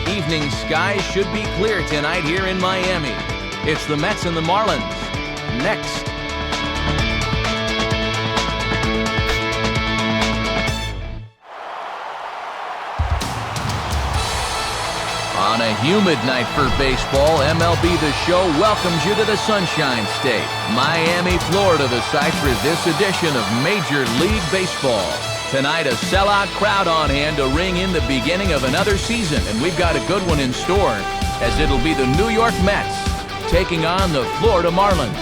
Evening skies should be clear tonight here in Miami. It's the Mets and the Marlins. Next. On a humid night for baseball, MLB The Show welcomes you to the Sunshine State. Miami, Florida, the site for this edition of Major League Baseball. Tonight, a sellout crowd on hand to ring in the beginning of another season, and we've got a good one in store, as it'll be the New York Mets taking on the Florida Marlins.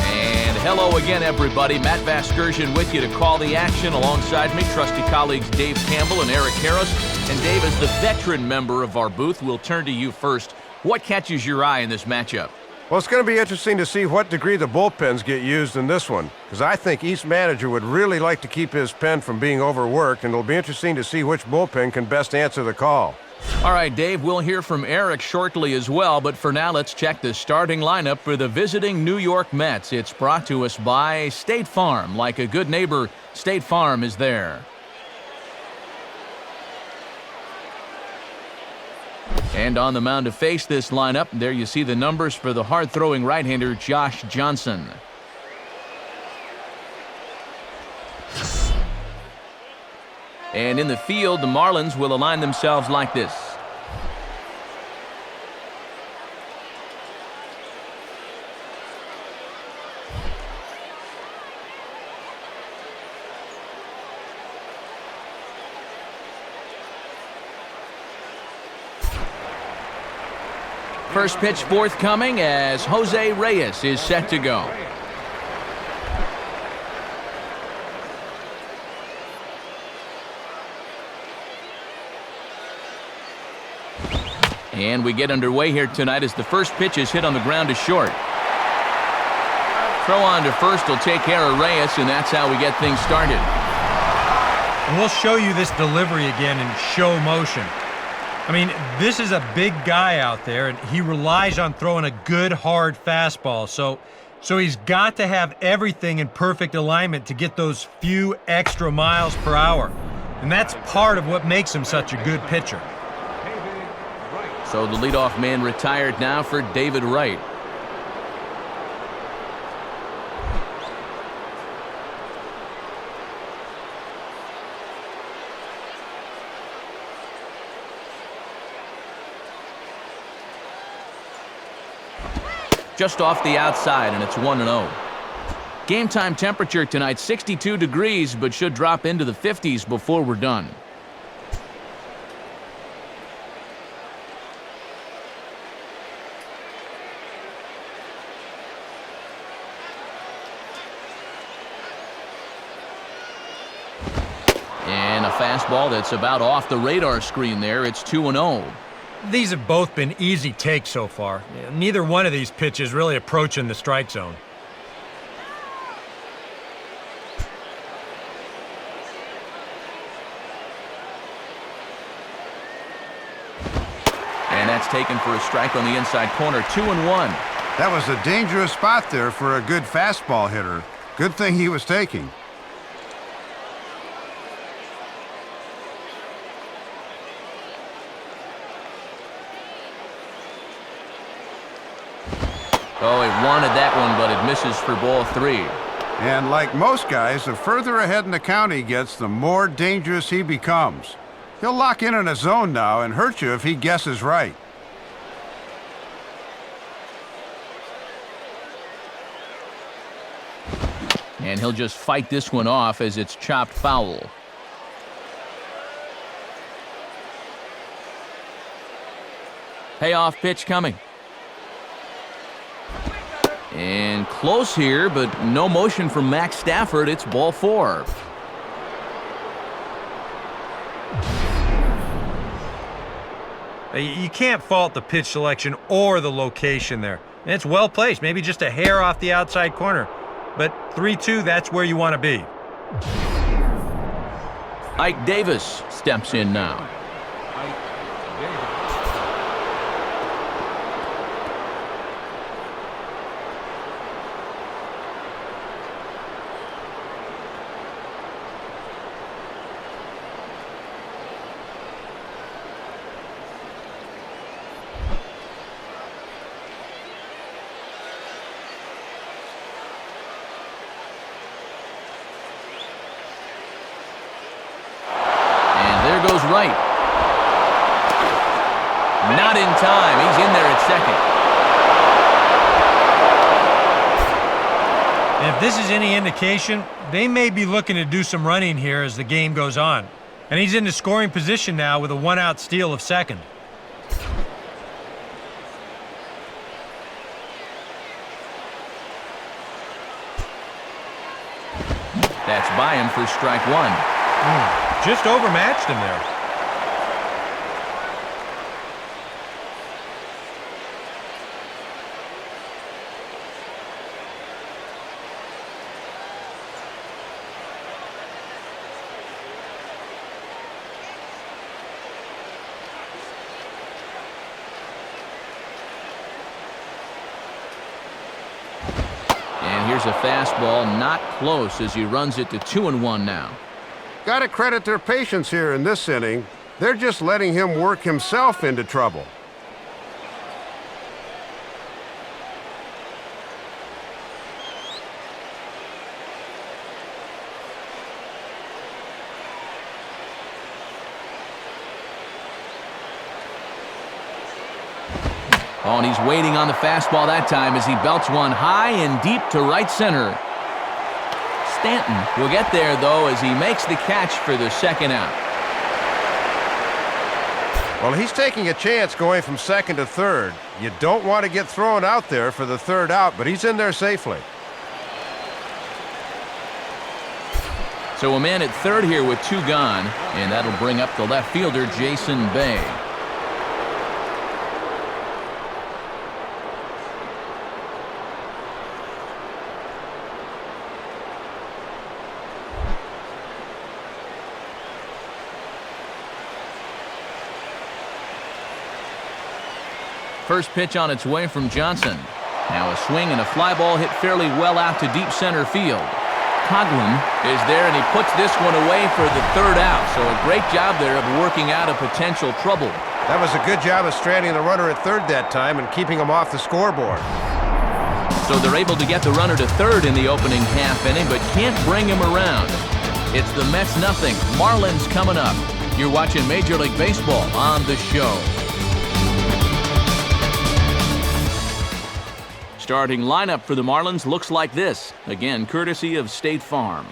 And hello again, everybody. Matt Vasgersian with you to call the action. Alongside me, trusty colleagues Dave Campbell and Eric Harris. And Dave, as the veteran member of our booth, we'll turn to you first. What catches your eye in this matchup? Well, it's going to be interesting to see what degree the bullpens get used in this one, because I think each manager would really like to keep his pen from being overworked, and it'll be interesting to see which bullpen can best answer the call. All right, Dave, we'll hear from Eric shortly as well, but for now, let's check the starting lineup for the visiting New York Mets. It's brought to us by State Farm. Like a good neighbor, State Farm is there. And on the mound to face this lineup, there you see the numbers for the hard-throwing right-hander Josh Johnson. And in the field, the Marlins will align themselves like this. First pitch forthcoming as Jose Reyes is set to go. And we get underway here tonight as the first pitch is hit on the ground to short. Throw on to first will take care of Reyes, and that's how we get things started. And we'll show you this delivery again in show motion. I mean, this is a big guy out there, and he relies on throwing a good, hard fastball. So he's got to have everything in perfect alignment to get those few extra miles per hour. And that's part of what makes him such a good pitcher. So the leadoff man retired now for David Wright. Just off the outside, and it's 1-0. Game time temperature tonight, 62 degrees, but should drop into the 50s before we're done. And a fastball that's about off the radar screen there. It's 2-0. These have both been easy takes so far. Neither one of these pitches really approaching the strike zone. And that's taken for a strike on the inside corner, 2-1. That was a dangerous spot there for a good fastball hitter. Good thing he was taking. Oh, he wanted that one, but it misses for ball 3. And like most guys, the further ahead in the count he gets, the more dangerous he becomes. He'll lock in a zone now and hurt you if he guesses right. And he'll just fight this one off as it's chopped foul. Payoff pitch coming. And close here, but no motion from Max Stafford. It's ball 4. You can't fault the pitch selection or the location there. And it's well placed, maybe just a hair off the outside corner. But 3-2, that's where you want to be. Ike Davis steps in now. right. Not in time. He's in there at second. And if this is any indication, they may be looking to do some running here as the game goes on. And he's in the scoring position now with a one-out steal of second. That's by him for strike one. Just overmatched him there. Here's a fastball, not close, as he runs it to 2-1 now. Got to credit their patience here in this inning. They're just letting him work himself into trouble. Oh, and he's waiting on the fastball that time as he belts one high and deep to right center. Stanton will get there, though, as he makes the catch for the second out. Well, he's taking a chance going from second to third. You don't want to get thrown out there for the third out, but he's in there safely. So a man at third here with two gone, and that'll bring up the left fielder, Jason Bay. First pitch on its way from Johnson. Now a swing and a fly ball hit fairly well out to deep center field. Coghlan is there, and he puts this one away for the third out. So a great job there of working out a potential trouble. That was a good job of stranding the runner at third that time and keeping him off the scoreboard. So they're able to get the runner to third in the opening half inning, but can't bring him around. It's the Mets nothing. Marlins coming up. You're watching Major League Baseball on the show. Starting lineup for the Marlins looks like this. Again, courtesy of State Farm.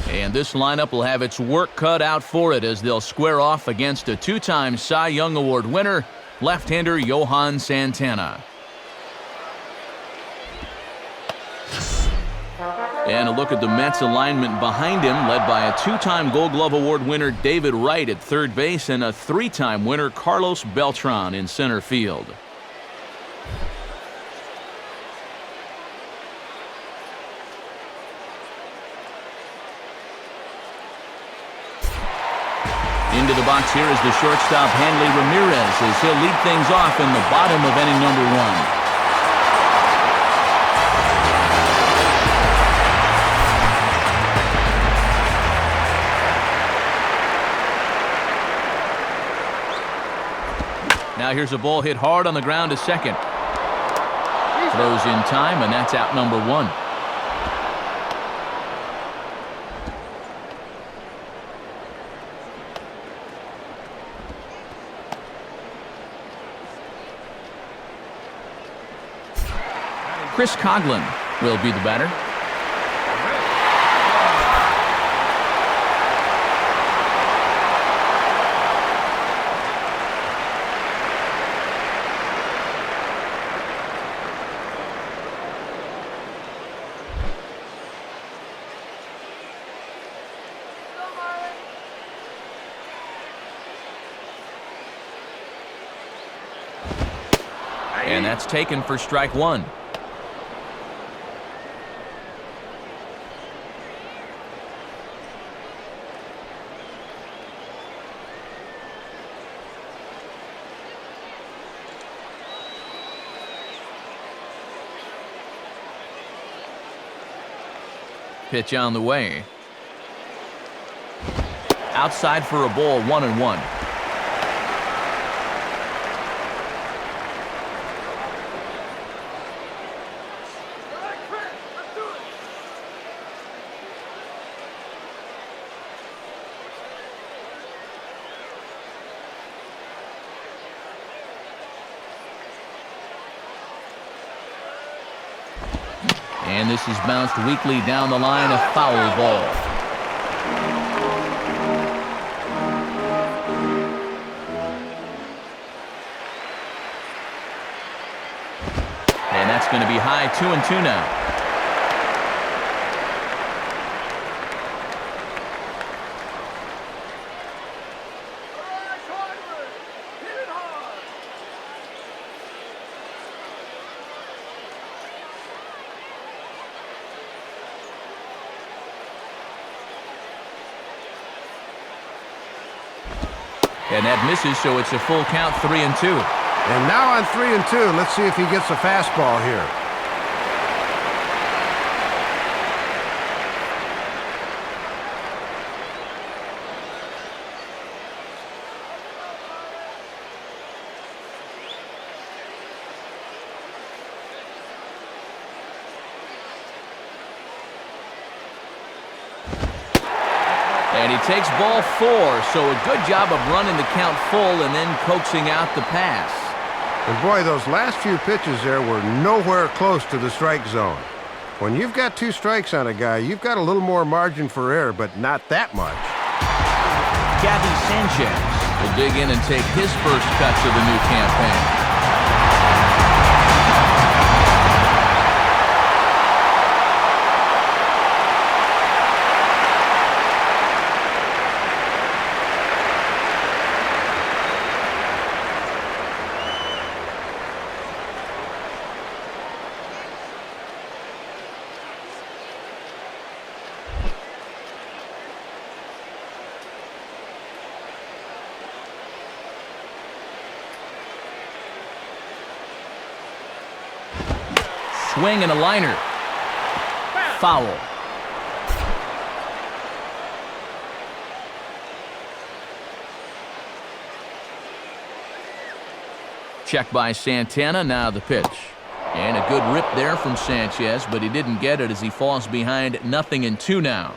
And this lineup will have its work cut out for it as they'll square off against a two-time Cy Young Award winner, left-hander Johan Santana. And a look at the Mets alignment behind him, led by a two-time Gold Glove Award winner David Wright at third base and a three-time winner Carlos Beltran in center field. Into the box here is the shortstop Hanley Ramirez as he'll lead things off in the bottom of inning number one. Now here's a ball hit hard on the ground to second. Throws in time, and that's out number one. Chris Coghlan will be the batter. And that's taken for strike one. Pitch on the way. Outside for a ball, 1-1. And this is bounced weakly down the line, a foul ball. And that's going to be high, 2-2 now. And that misses, so it's a full count, 3-2. And now on 3-2, let's see if he gets a fastball here. And he takes ball 4, so a good job of running the count full and then coaxing out the pass. And boy, those last few pitches there were nowhere close to the strike zone. When you've got 2 strikes on a guy, you've got a little more margin for error, but not that much. Gabby Sanchez will dig in and take his first cuts of the new campaign. Swing and a liner. Foul. Check by Santana, now the pitch. And a good rip there from Sanchez, but he didn't get it as he falls behind 0-2 now.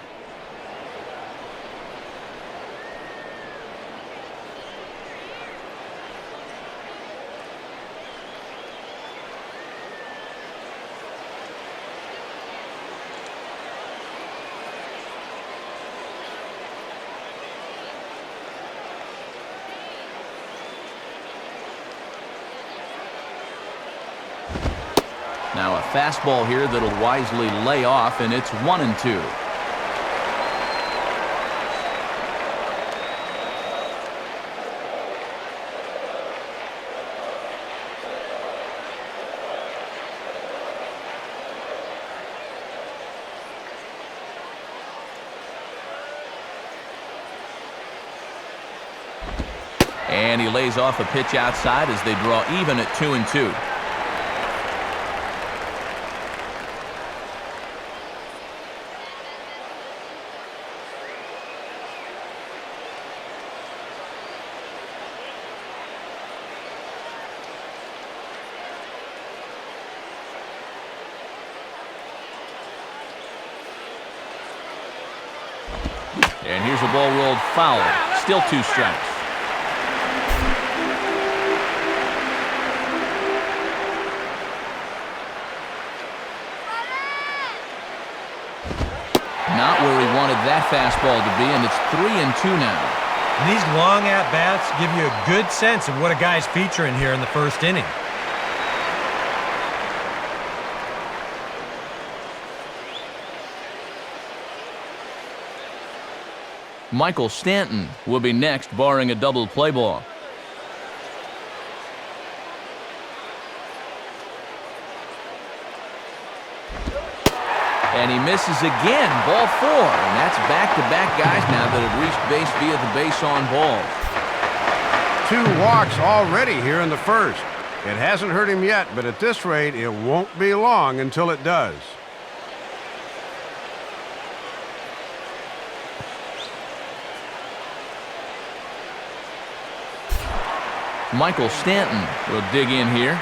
Now a fastball here that'll wisely lay off, and it's 1-2. And he lays off a pitch outside as they draw even at 2-2. And here's a ball rolled foul. Still 2 strikes. Not where he wanted that fastball to be, and it's 3-2 now. And these long at-bats give you a good sense of what a guy's featuring here in the first inning. Michael Stanton will be next, barring a double play ball. And he misses again, ball 4. And that's back-to-back guys now that have reached base via the base on balls. 2 walks already here in the first. It hasn't hurt him yet, but at this rate, it won't be long until it does. Michael Stanton will dig in here.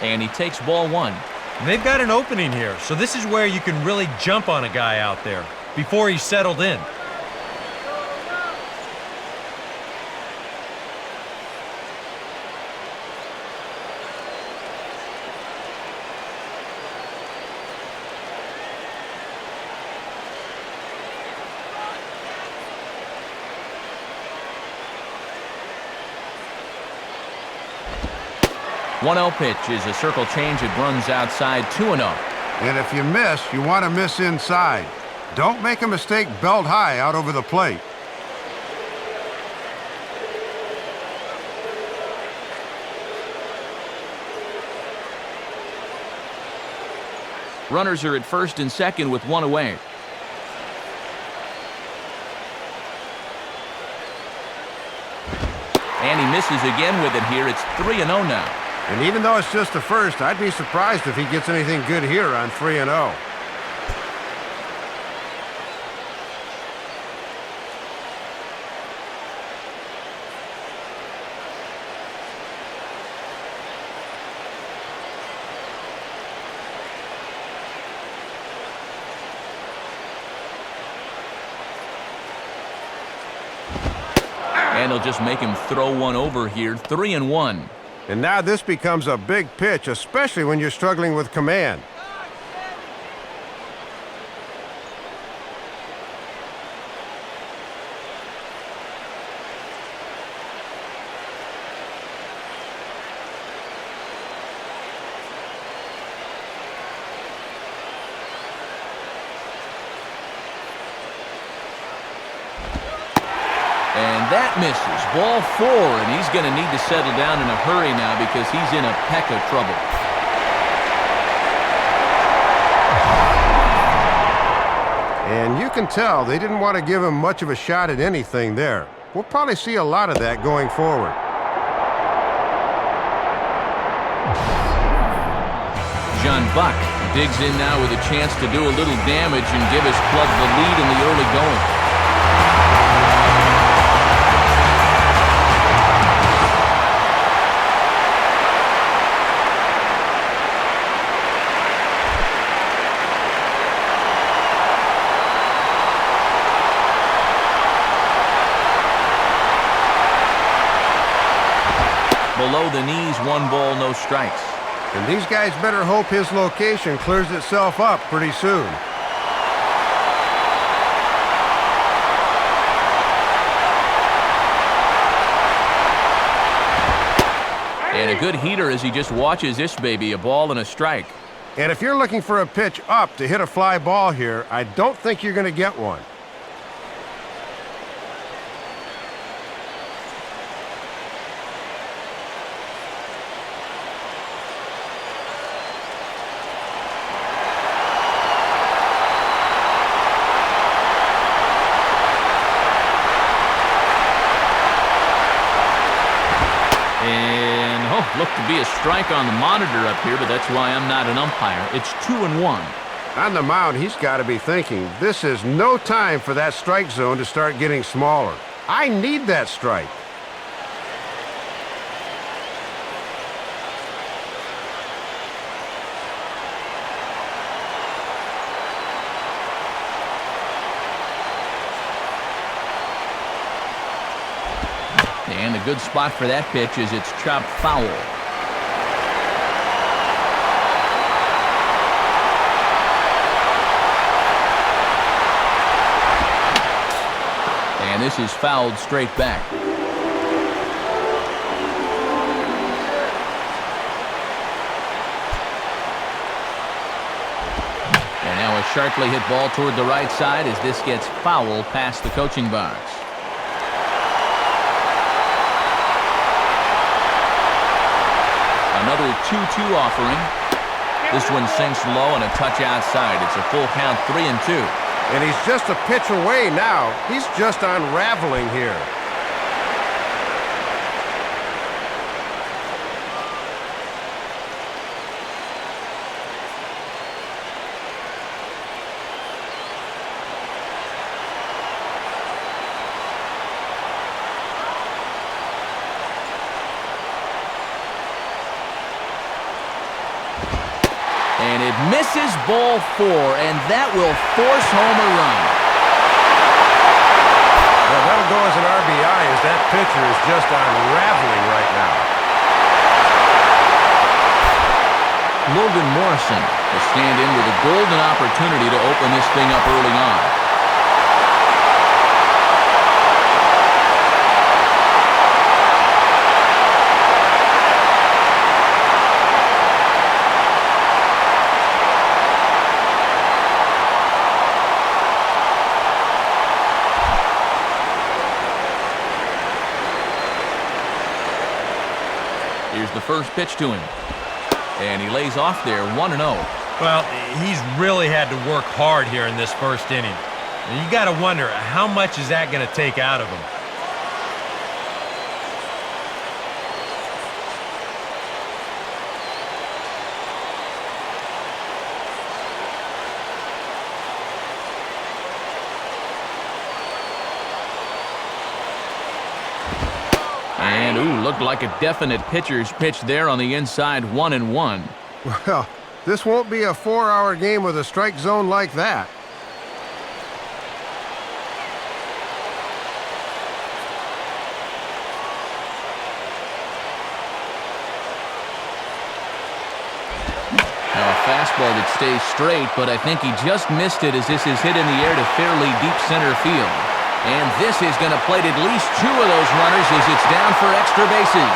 And he takes ball one. And they've got an opening here, so this is where you can really jump on a guy out there before he's settled in. One 0 pitch is a circle change. It runs outside 2-0. And if you miss, you want to miss inside. Don't make a mistake belt high out over the plate. Runners are at first and second with one away. And he misses again with it here. It's 3-0 now. And even though it's just the first, I'd be surprised if he gets anything good here on 3-0. And he'll just make him throw one over here. 3-1. And now this becomes a big pitch, especially when you're struggling with command. And that misses. Ball 4, and he's going to need to settle down in a hurry now because he's in a peck of trouble. And you can tell they didn't want to give him much of a shot at anything there. We'll probably see a lot of that going forward. John Buck digs in now with a chance to do a little damage and give his club the lead in the early going. Below the knees, 1 ball, no strikes. And these guys better hope his location clears itself up pretty soon. And a good heater as he just watches this baby, a ball and a strike. And if you're looking for a pitch up to hit a fly ball here, I don't think you're going to get one. Looked to be a strike on the monitor up here, but that's why I'm not an umpire. It's 2-1. On the mound, he's got to be thinking, this is no time for that strike zone to start getting smaller. I need that strike. And a good spot for that pitch is it's chopped foul. And this is fouled straight back. And now a sharply hit ball toward the right side as this gets foul past the coaching box. Another 2-2 offering. This one sinks low and a touch outside. It's a full count, 3-2. And he's just a pitch away now. He's just unraveling here. And it misses ball 4, and that will force home a run. Well, that'll go as an RBI as that pitcher is just unraveling right now. Logan Morrison will stand in with a golden opportunity to open this thing up early on. Here's the first pitch to him. And he lays off there, 1-0. Well, he's really had to work hard here in this first inning. And you got to wonder, how much is that going to take out of him? And, ooh, looked like a definite pitcher's pitch there on the inside, 1-1. Well, this won't be a 4-hour game with a strike zone like that. Now a fastball that stays straight, but I think he just missed it as this is hit in the air to fairly deep center field. And this is going to plate at least 2 of those runners as it's down for extra bases.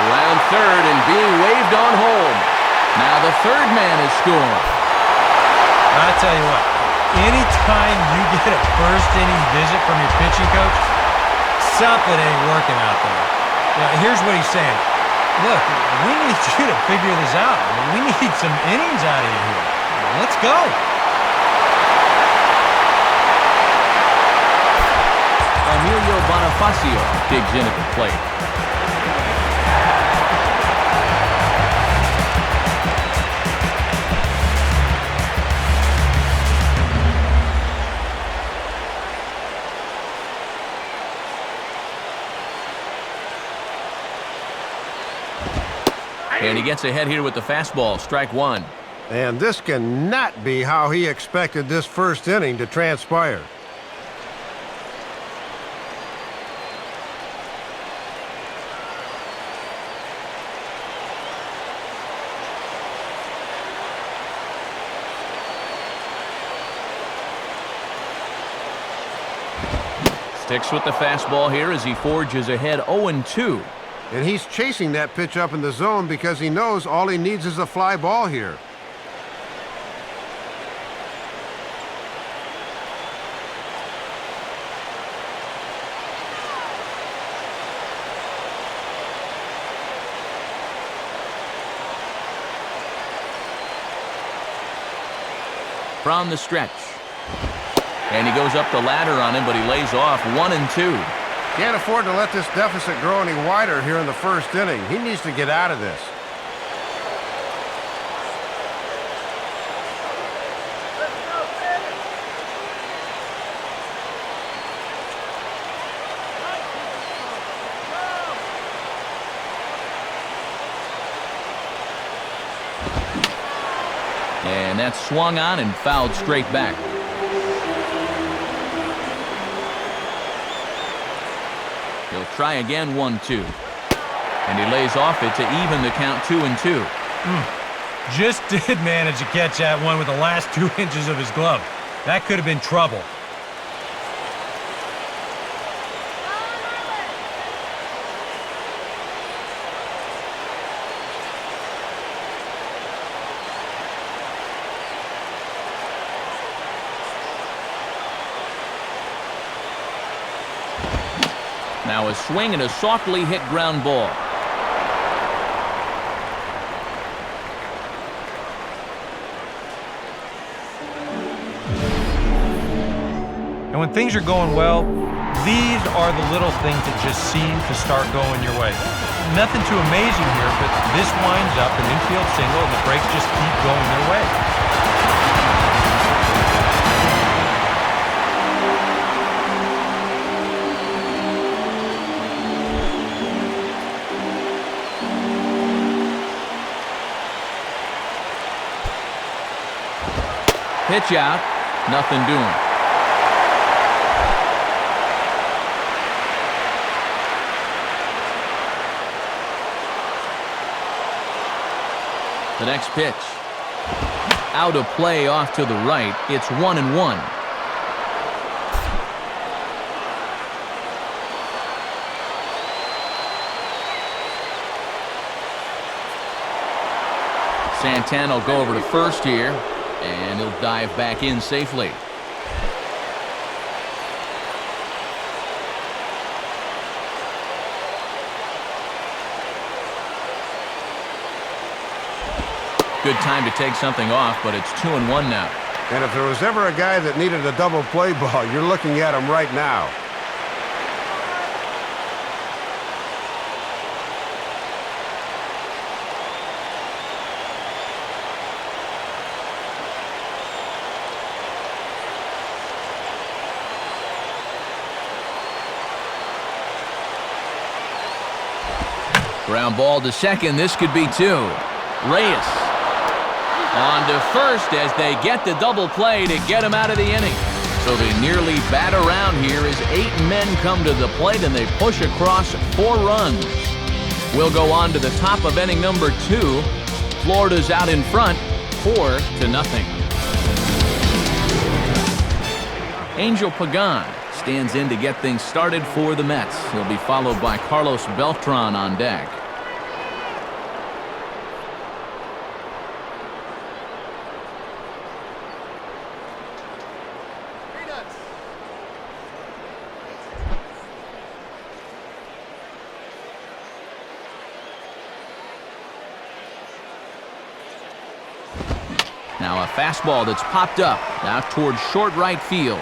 Around third and being waved on home. Now the third man is scoring. I'll tell you what, anytime you get a first inning visit from your pitching coach, something ain't working out there. Now, here's what he's saying. Look, we need you to figure this out. We need some innings out of you here. Let's go. Emilio Bonifacio digs in at the plate. And he gets ahead here with the fastball, strike 1. And this cannot be how he expected this first inning to transpire. Sticks with the fastball here as he forges ahead 0-2. And he's chasing that pitch up in the zone because he knows all he needs is a fly ball here. From the stretch. And he goes up the ladder on him, but he lays off 1-2. Can't afford to let this deficit grow any wider here in the first inning. He needs to get out of this. And that's swung on and fouled straight back. He'll try again 1-2. And he lays off it to even the count 2-2. Just did manage to catch that one with the last 2 inches of his glove. That could have been trouble. Now a swing and a softly hit ground ball. And when things are going well, these are the little things that just seem to start going your way. Nothing too amazing here, but this winds up an infield single and the breaks just keep going their way. Pitch out. Nothing doing. The next pitch. Out of play off to the right. It's 1-1. Santana will go over to first here, and he'll dive back in safely. Good time to take something off, but it's 2-1 now. And if there was ever a guy that needed a double play ball, you're looking at him right now. Ground ball to second. This could be 2. Reyes on to first as they get the double play to get him out of the inning. So they nearly bat around here as 8 men come to the plate and they push across 4 runs. We'll go on to the top of inning number 2. Florida's out in front, 4-0. Angel Pagan stands in to get things started for the Mets. He'll be followed by Carlos Beltran on deck. Now a fastball that's popped up out towards short right field.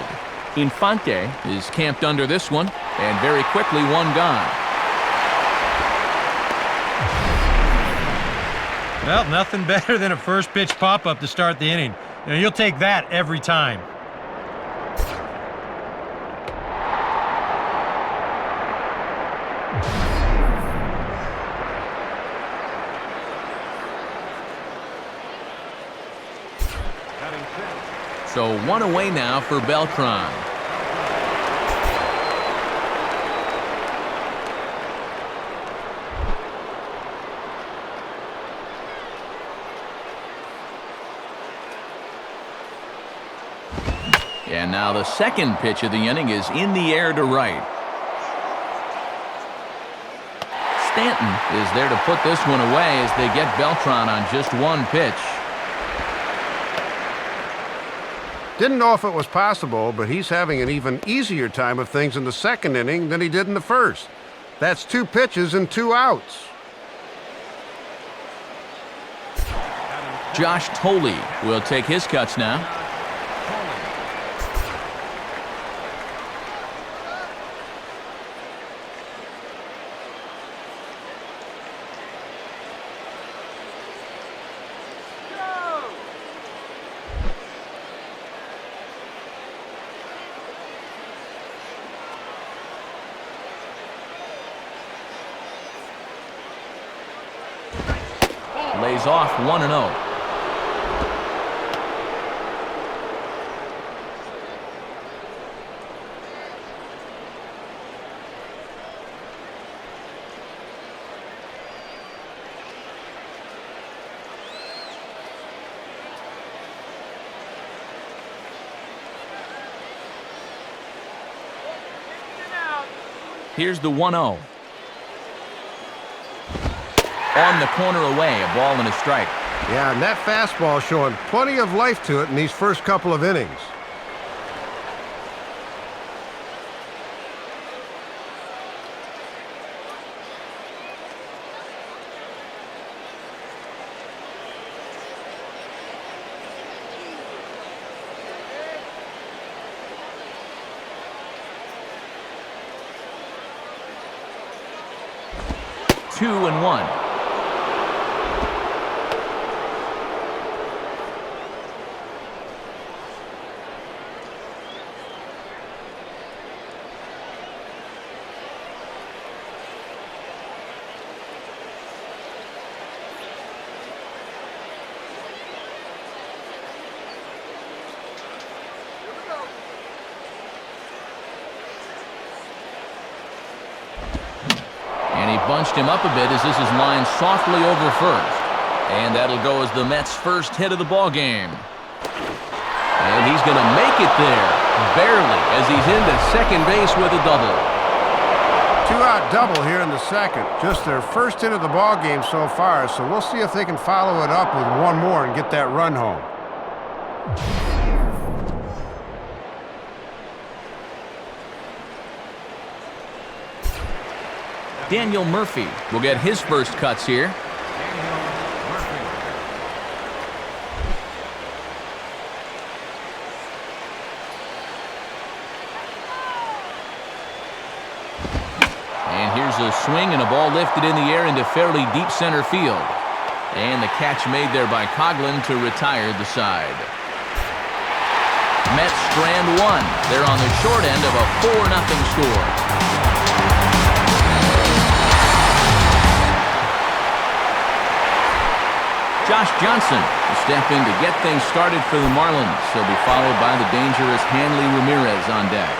Infante is camped under this one, and very quickly one gone. Well, nothing better than a first pitch pop-up to start the inning. You'll take that every time. So 1 away now for Beltran. And now the second pitch of the inning is in the air to right. Stanton is there to put this one away as they get Beltran on just 1 pitch. Didn't know if it was possible, but he's having an even easier time of things in the second inning than he did in the first. That's 2 pitches and 2 outs. Josh Thole will take his cuts now. Lays off 1-0. Here's the 1-0. On the corner away, a ball and a strike. Yeah, and that fastball showing plenty of life to it in these first couple of innings. Two and one. switched him up a bit as this is lined softly over first. And that'll go as the Mets' first hit of the ball game. And he's going to make it there, barely, as he's into second base with a double. Two-out double here in the second. Just their first hit of the ball game so far, so we'll see if they can follow it up with one more and get that run home. Daniel Murphy will get his first cuts here. And here's a swing and a ball lifted in the air into fairly deep center field. And the catch made there by Coughlin to retire the side. Mets strand one. They're on the short end of a 4-0 score. Josh Johnson will step in to get things started for the Marlins. He'll be followed by the dangerous Hanley Ramirez on deck.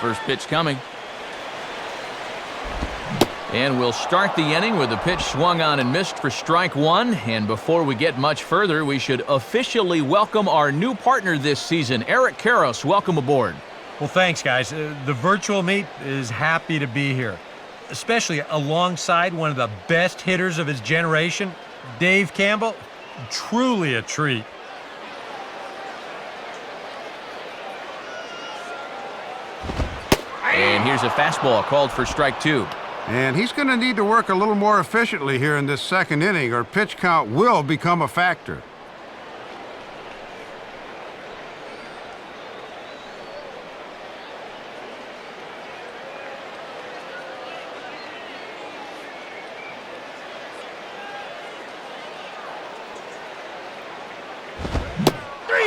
First pitch coming. And we'll start the inning with a pitch swung on and missed for strike one. And before we get much further, we should officially welcome our new partner this season, Eric Karros. Welcome aboard. Well, thanks, guys. The virtual meet is happy to be here, especially alongside one of the best hitters of his generation, Dave Campbell. Truly a treat. And here's a fastball called for strike two. And he's going to need to work a little more efficiently here in this second inning, or pitch count will become a factor.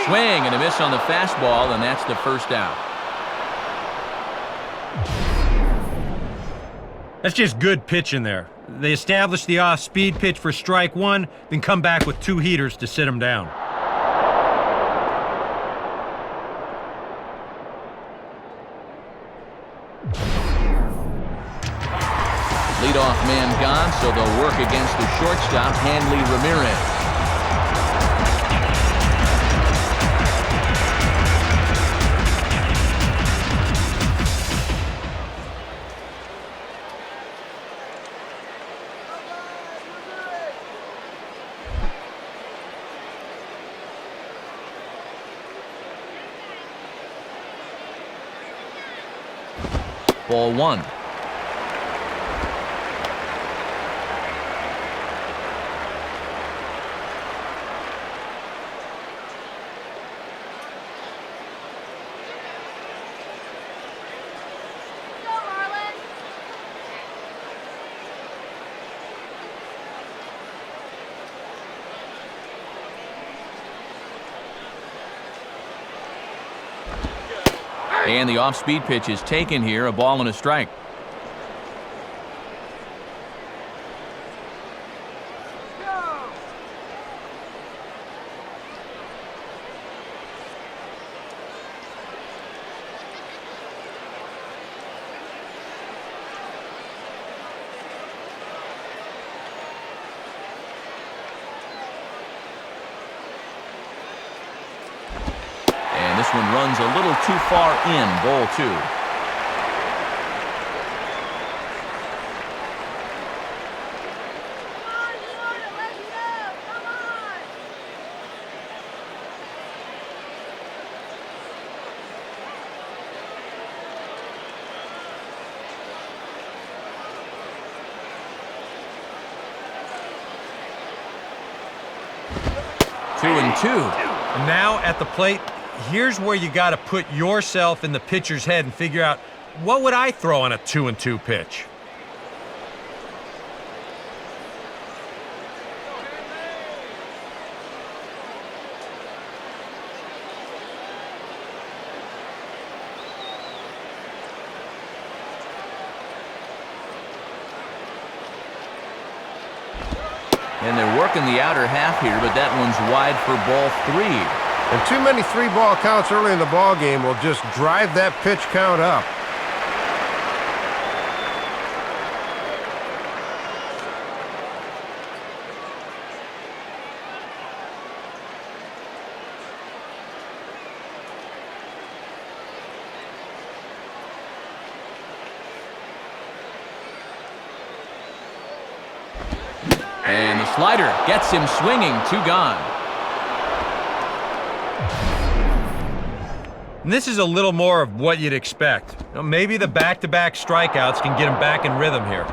Swing and a miss on the fastball, and that's the first out. That's just good pitching there. They establish the off-speed pitch for strike one, then come back with two heaters to sit him down. Leadoff man gone, so they'll work against the shortstop, Hanley Ramirez. Ball one. Go, Marlins! And the off-speed pitch is taken here, a ball and a strike. This one runs a little too far in, ball two. Two and two. And now at the plate, here's where you got to put yourself in the pitcher's head and figure out, what would I throw on a 2-2 pitch? And they're working the outer half here, but that one's wide for ball three. And too many 3-ball counts early in the ball game will just drive that pitch count up. And the slider gets him swinging, 2 gone. And this is a little more of what you'd expect. You know, maybe the back-to-back strikeouts can get him back in rhythm here.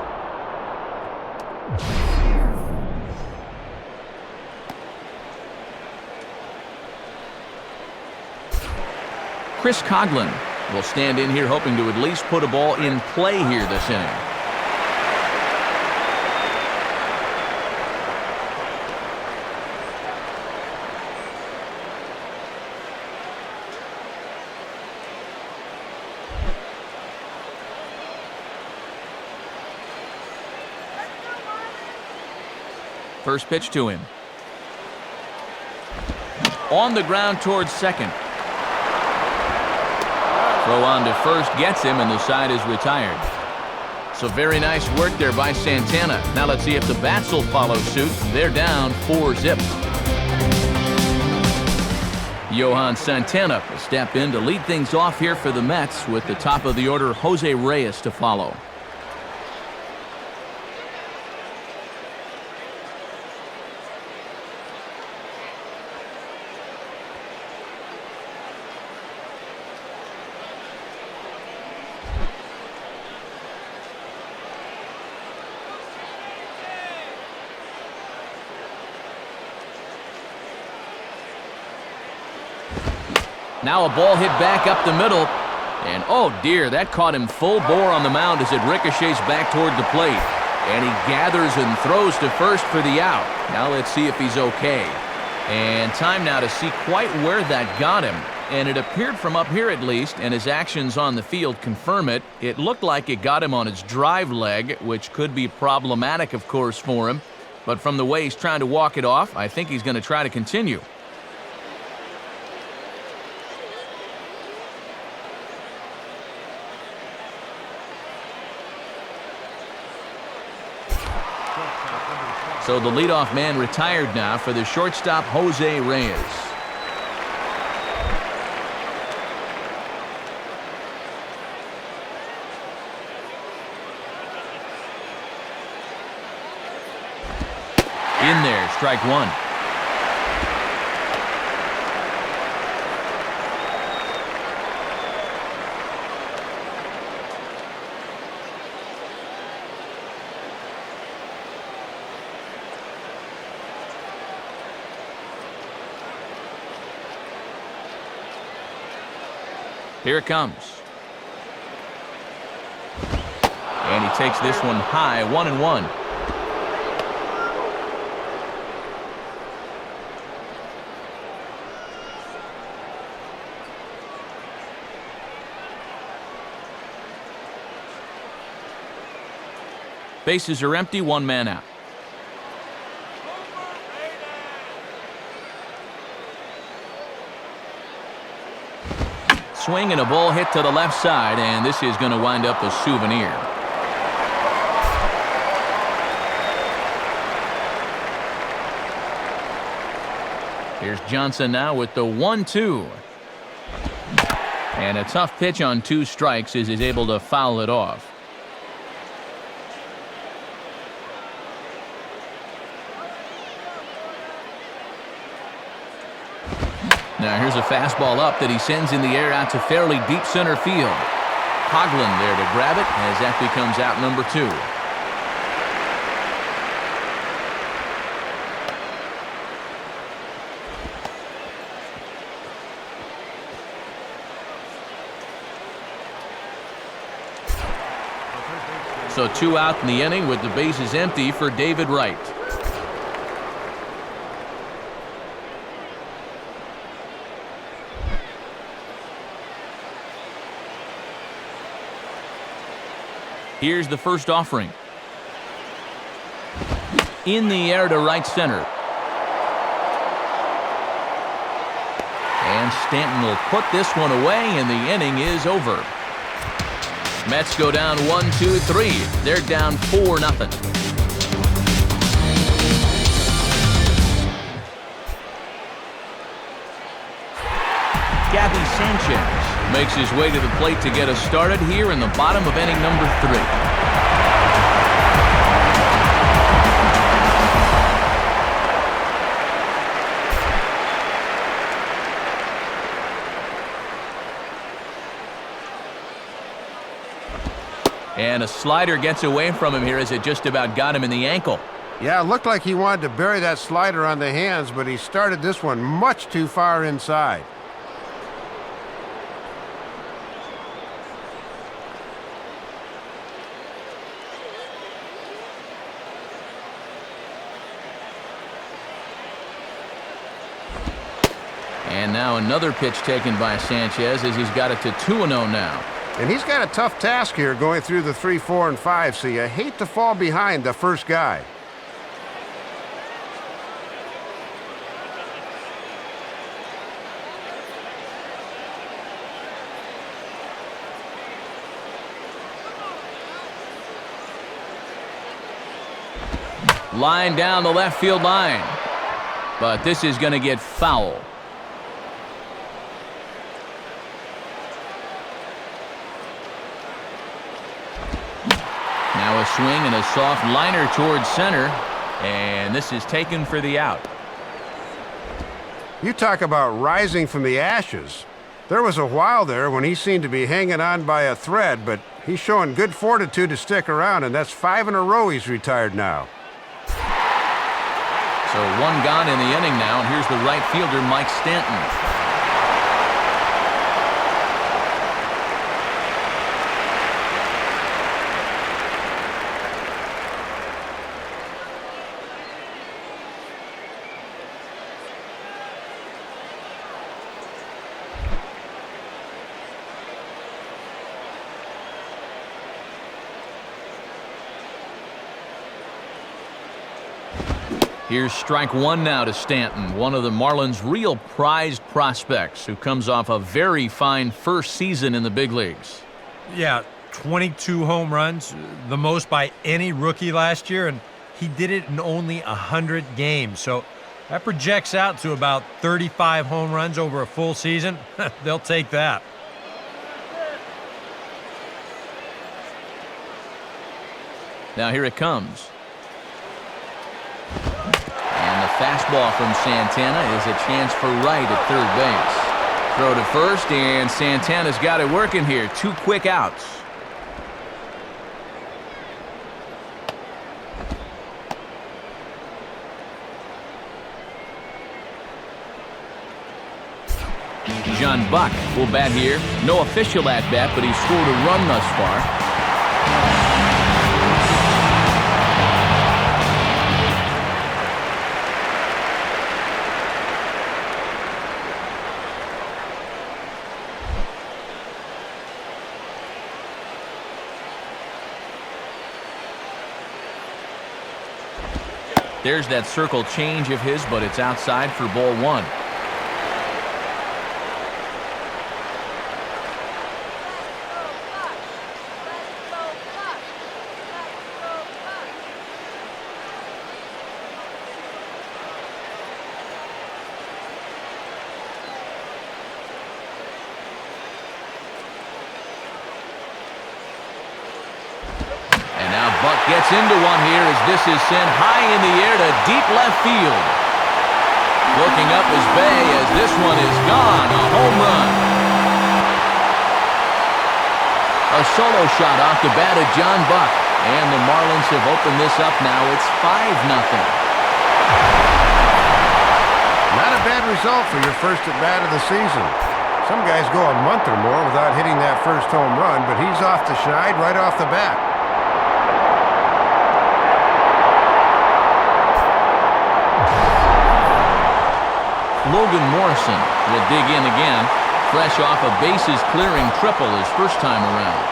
Chris Coughlin will stand in here hoping to at least put a ball in play here this inning. First pitch to him. On the ground towards second. Throw on to first gets him, and the side is retired. So very nice work there by Santana. Now let's see if the bats will follow suit. They're down 4-zip. Johan Santana will step in to lead things off here for the Mets with the top of the order, Jose Reyes, to follow. Now a ball hit back up the middle, and oh dear, that caught him full bore on the mound as it ricochets back toward the plate. And he gathers and throws to first for the out. Now let's see if he's okay. And time now to see quite where that got him. And it appeared from up here at least, and his actions on the field confirm it. It looked like it got him on his drive leg, which could be problematic, of course, for him. But from the way he's trying to walk it off, I think he's going to try to continue. So the leadoff man retired now for the shortstop, Jose Reyes. In there, strike one. Here it comes. And he takes this one high, 1-1. Bases are empty, 1 man out. Swing and a ball hit to the left side, and this is going to wind up a souvenir. Here's Johnson now with the 1-2. And a tough pitch on 2 strikes as he's able to foul it off. Now here's a fastball up that he sends in the air out to fairly deep center field. Coughlin there to grab it as that becomes out number 2. So 2 out in the inning with the bases empty for David Wright. Here's the first offering. In the air to right center. down. Stanton will put this one away, and the inning is over. Mets go down 1-2-3. They're down 4-0. Gabby Sanchez makes his way to the plate to get us started here in the bottom of inning number 3. And a slider gets away from him here as it just about got him in the ankle. Yeah, it looked like he wanted to bury that slider on the hands, but he started this one much too far inside. And now another pitch taken by Sanchez as he's got it to 2-0 now. And he's got a tough task here going through the 3, 4, and 5, so you hate to fall behind the first guy. Line down the left field line. But this is going to get foul. Now a swing and a soft liner towards center, and this is taken for the out. You talk about rising from the ashes. There was a while there when he seemed to be hanging on by a thread, but he's showing good fortitude to stick around, and that's 5 in a row he's retired now. So one gone in the inning now, and here's the right fielder, Mike Stanton. Here's strike one now to Stanton, one of the Marlins' real prized prospects who comes off a very fine first season in the big leagues. Yeah, 22 home runs, the most by any rookie last year, and he did it in only 100 games. So that projects out to about 35 home runs over a full season. They'll take that. Now here it comes. And the fastball from Santana is a chance for right at third base. Throw to first, and Santana's got it working here. 2 quick outs. John Buck will bat here. No official at-bat, but he's scored a run thus far. There's that circle change of his, but it's outside for ball 1. Gets into one here as this is sent high in the air to deep left field. Looking up is Bay as this one is gone. A home run. A solo shot off the bat of John Buck. And the Marlins have opened this up now. It's 5-0. Not a bad result for your first at-bat of the season. Some guys go a month or more without hitting that first home run, but he's off the schneid right off the bat. Logan Morrison will dig in again, fresh off a bases-clearing triple his first time around.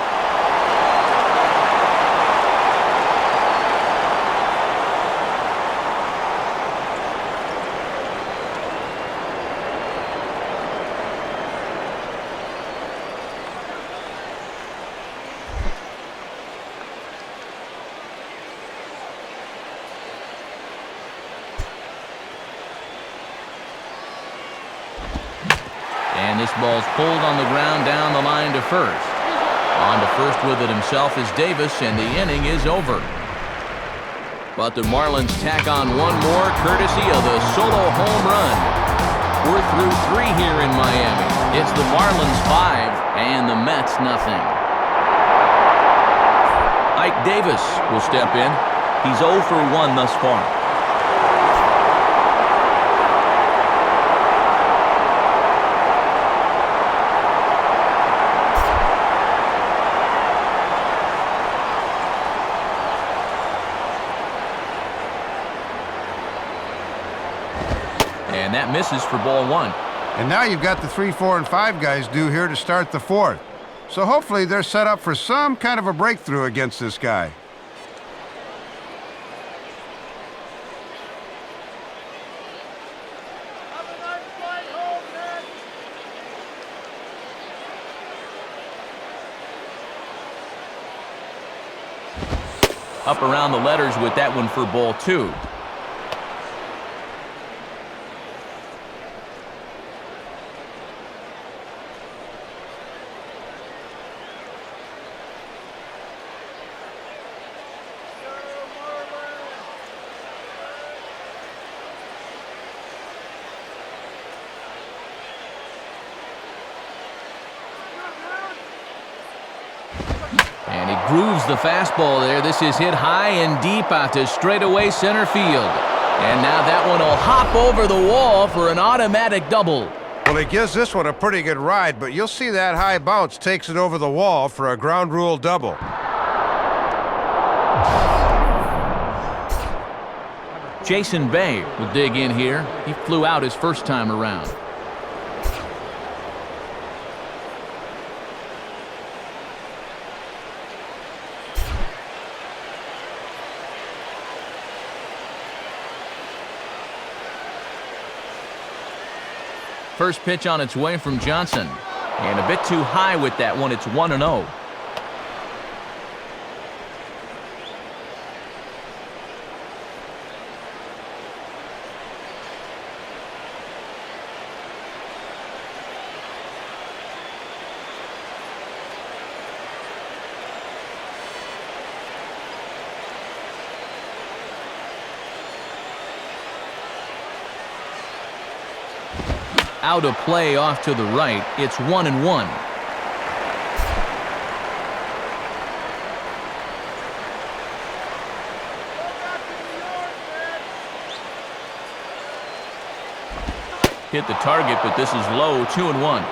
This ball's pulled on the ground down the line to first. On to first with it himself is Davis, and the inning is over. But the Marlins tack on one more, courtesy of the solo home run. We're through 3 here in Miami. It's the Marlins 5 and the Mets nothing. Ike Davis will step in. He's 0 for 1 thus far. And that misses for ball 1. And now you've got the 3, 4, and 5 guys due here to start the 4th. So hopefully they're set up for some kind of a breakthrough against this guy. Up around the letters with that one for ball 2. And he grooves the fastball there. This is hit high and deep out to straightaway center field. And now that one will hop over the wall for an automatic double. Well, he gives this one a pretty good ride, but you'll see that high bounce takes it over the wall for a ground rule double. Jason Bay will dig in here. He flew out his first time around. First pitch on its way from Johnson. And a bit too high with that one. It's 1-0. Out of play off to the right. It's 1-1. Hit the target, but this is low. 2-1.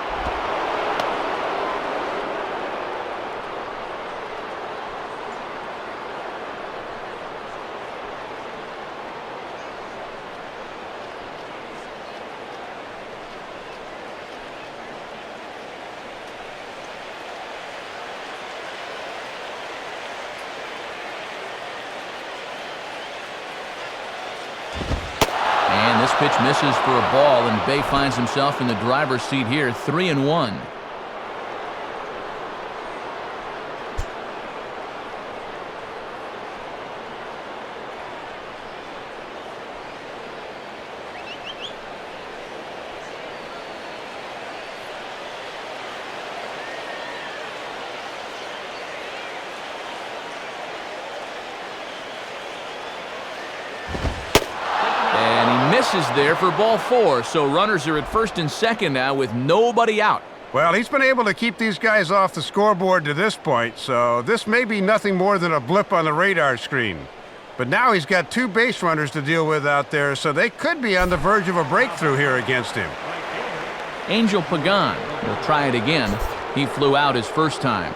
This pitch misses for a ball, and Bay finds himself in the driver's seat here, 3-1. Misses there for ball 4, so runners are at first and second now with nobody out. Well, he's been able to keep these guys off the scoreboard to this point, so this may be nothing more than a blip on the radar screen. But now he's got 2 base runners to deal with out there, so they could be on the verge of a breakthrough here against him. Angel Pagan will try it again. He flew out his first time.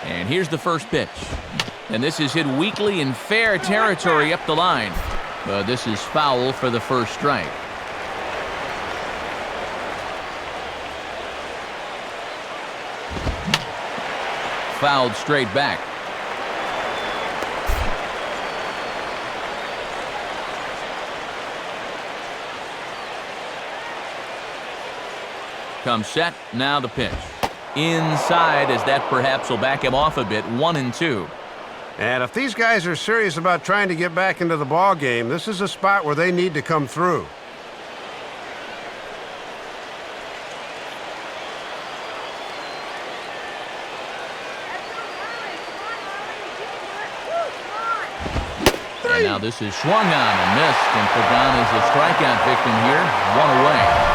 And here's the first pitch. And this is hit weakly in fair territory up the line. But this is foul for the first strike. Fouled straight back. Comes set, now the pitch. Inside, as that perhaps will back him off a bit, 1-2. And if these guys are serious about trying to get back into the ball game, this is a spot where they need to come through. And now this is swung on and missed, and Pagan is a strikeout victim here, one away.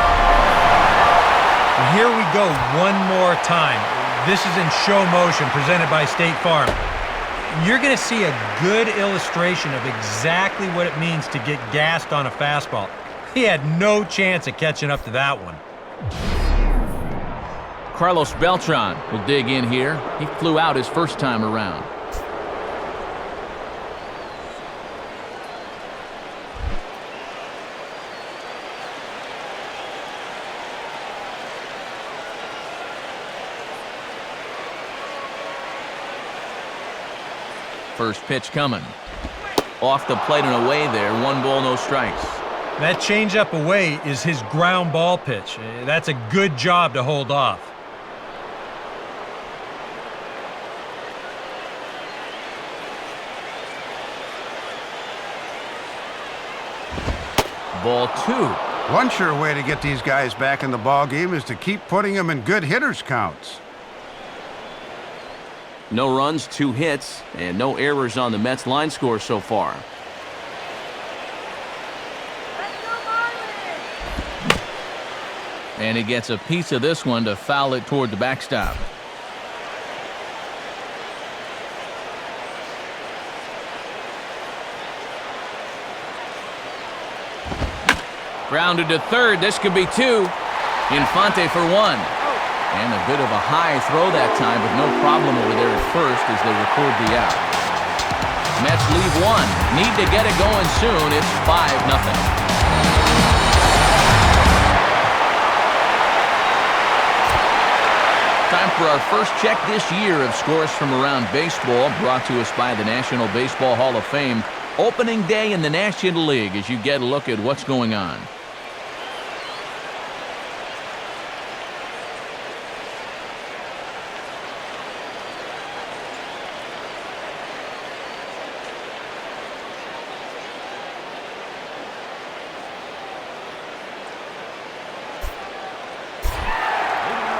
Here we go one more time. This is in show motion presented by State Farm. You're going to see a good illustration of exactly what it means to get gassed on a fastball. He had no chance of catching up to that one. Carlos Beltran will dig in here. He flew out his first time around. First pitch coming. Off the plate and away there. 1 ball, no strikes. That changeup away is his ground ball pitch. That's a good job to hold off. Ball 2. One sure way to get these guys back in the ball game is to keep putting them in good hitters counts. No runs, 2 hits, and no errors on the Mets line score so far. And he gets a piece of this one to foul it toward the backstop. Grounded to third. This could be 2. Infante for 1. And a bit of a high throw that time, but no problem over there at first as they record the out. Mets leave 1. Need to get it going soon. It's 5-0. Time for our first check this year of scores from around baseball, brought to us by the National Baseball Hall of Fame. Opening day in the National League as you get a look at what's going on.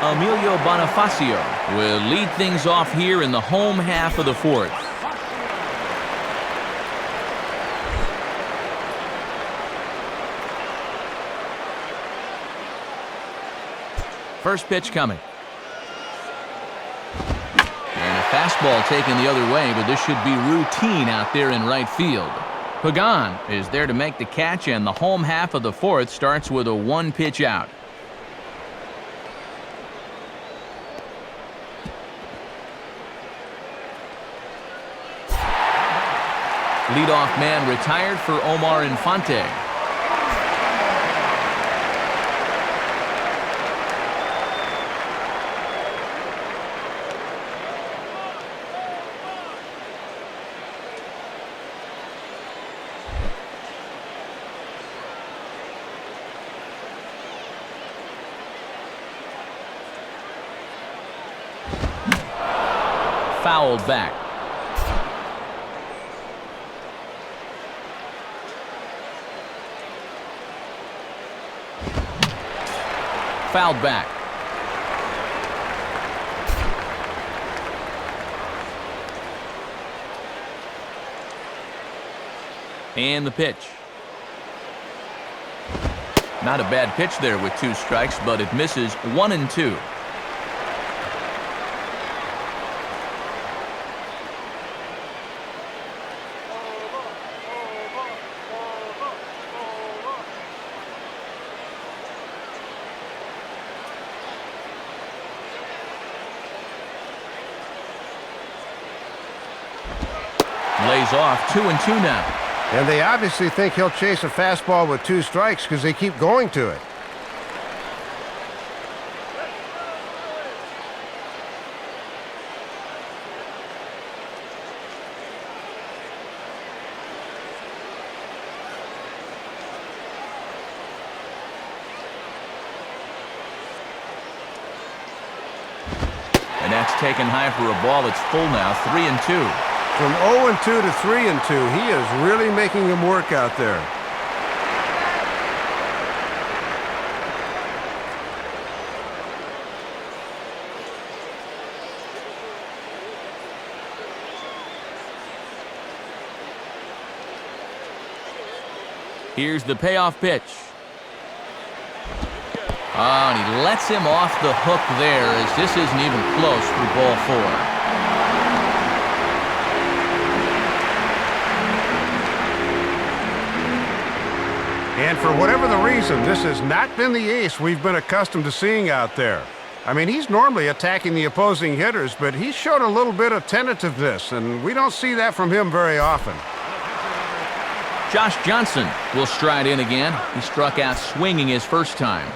Emilio Bonifacio will lead things off here in the home half of the 4th. First pitch coming. And a fastball taken the other way, but this should be routine out there in right field. Pagan is there to make the catch, and the home half of the 4th starts with a 1-pitch out. Leadoff man retired for Omar Infante. Fouled back. Fouled back. And the pitch. Not a bad pitch there with 2 strikes, but it misses. 1-2. Lays off. 2-2 now. And they obviously think he'll chase a fastball with 2 strikes because they keep going to it. taken high for a ball. It's full now, 3-2. From 0-2 to 3-2, he is really making him work out there. Here's the payoff pitch. Oh, and he lets him off the hook there as this isn't even close for ball 4. And for whatever the reason, this has not been the ace we've been accustomed to seeing out there. I mean, he's normally attacking the opposing hitters, but he showed a little bit of tentativeness, and we don't see that from him very often. Josh Johnson will stride in again. He struck out swinging his first time.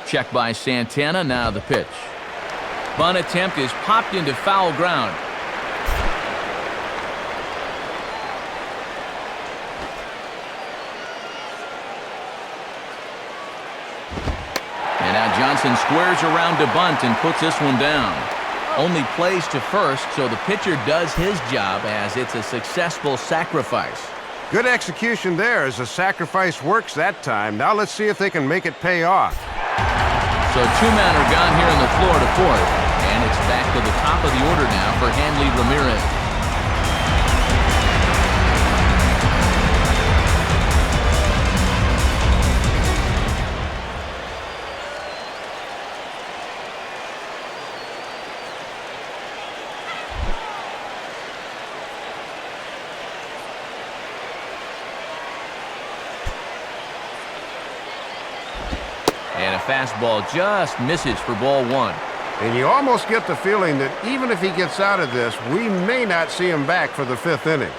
Check by Santana, now the pitch. Bunt attempt is popped into foul ground. And now Johnson squares around to bunt and puts this one down. Only plays to first, so the pitcher does his job as it's a successful sacrifice. Good execution there as the sacrifice works that time. Now let's see if they can make it pay off. So 2 men are gone here in the Florida fourth, and it's back to the top of the order now for Hanley Ramirez. And a fastball just misses for ball 1. And you almost get the feeling that even if he gets out of this, we may not see him back for the 5th inning.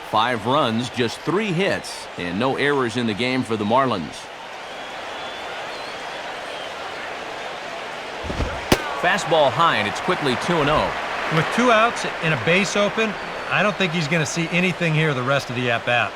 Five runs, just 3 hits, and no errors in the game for the Marlins. Fastball high, and it's quickly 2-0. With 2 outs and a base open, I don't think he's going to see anything here the rest of the at-bat.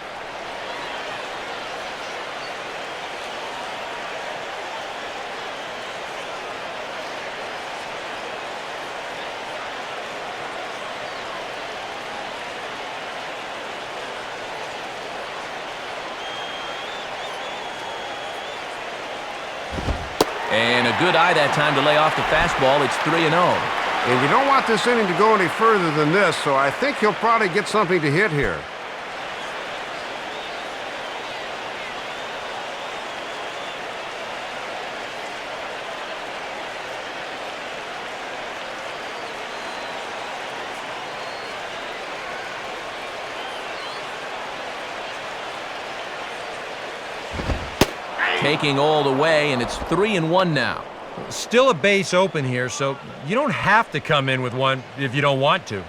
And a good eye that time to lay off the fastball. It's 3-0. And you don't want this inning to go any further than this, so I think he'll probably get something to hit here. Taking all the way, and it's 3-1 now. Still a base open here, so you don't have to come in with one if you don't want to.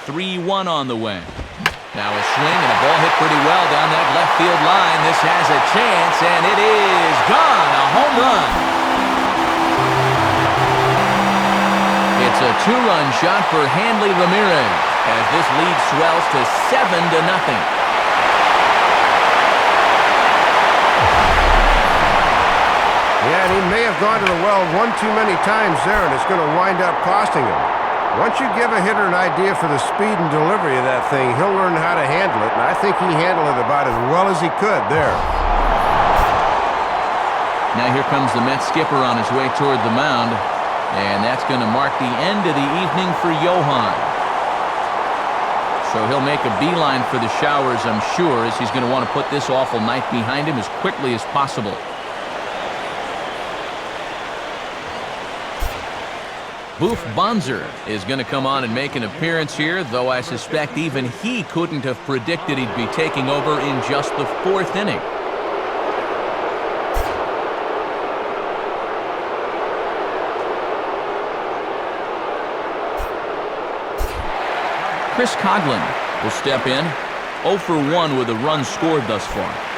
(3-1) on the way. Now a swing and a ball hit pretty well down that left field line. This has a chance, and it is gone. A home run. It's a 2-run shot for Hanley Ramirez as this lead swells to 7-0. Yeah, and he may have gone to the well one too many times there, and it's going to wind up costing him. Once you give a hitter an idea for the speed and delivery of that thing, he'll learn how to handle it, and I think he handled it about as well as he could there. Now here comes the Mets skipper on his way toward the mound, and that's going to mark the end of the evening for Johan. So he'll make a beeline for the showers, I'm sure, as he's going to want to put this awful night behind him as quickly as possible. Boof Bonser is going to come on and make an appearance here, though I suspect even he couldn't have predicted he'd be taking over in just the 4th inning. Chris Coughlin will step in, 0 for 1 with a run scored thus far.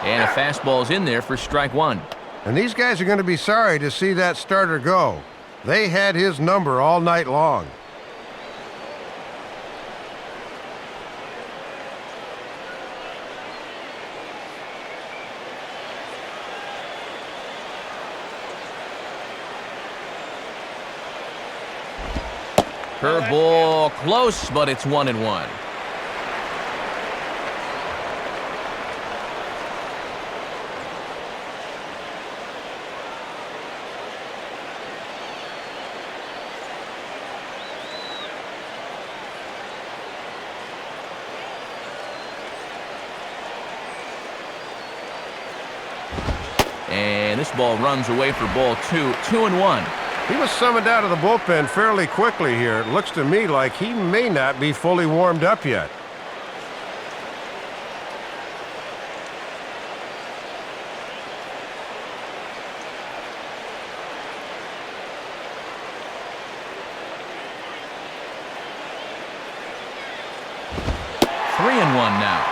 And a fastball's in there for strike 1. And these guys are going to be sorry to see that starter go. They had his number all night long. Curveball close, but it's 1-1. And this ball runs away for ball 2, 2-1. He was summoned out of the bullpen fairly quickly here. It looks to me like he may not be fully warmed up yet. Three and one now.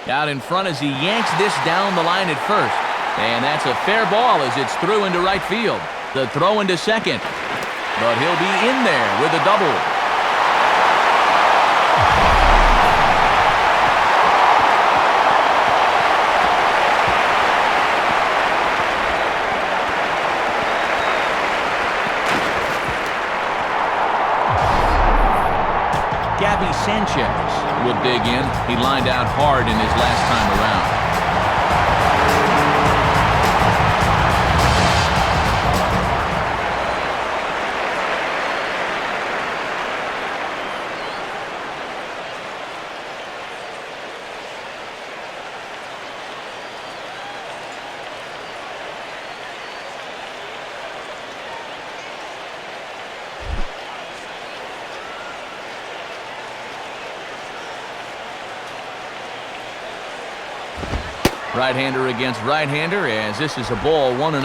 Out in front as he yanks this down the line at first. And that's a fair ball as it's through into right field. The throw into second. But he'll be in there with a double. Gabby Sanchez will dig in. He lined out hard in his last time around. Right-hander against right-hander as this is a ball 1-0.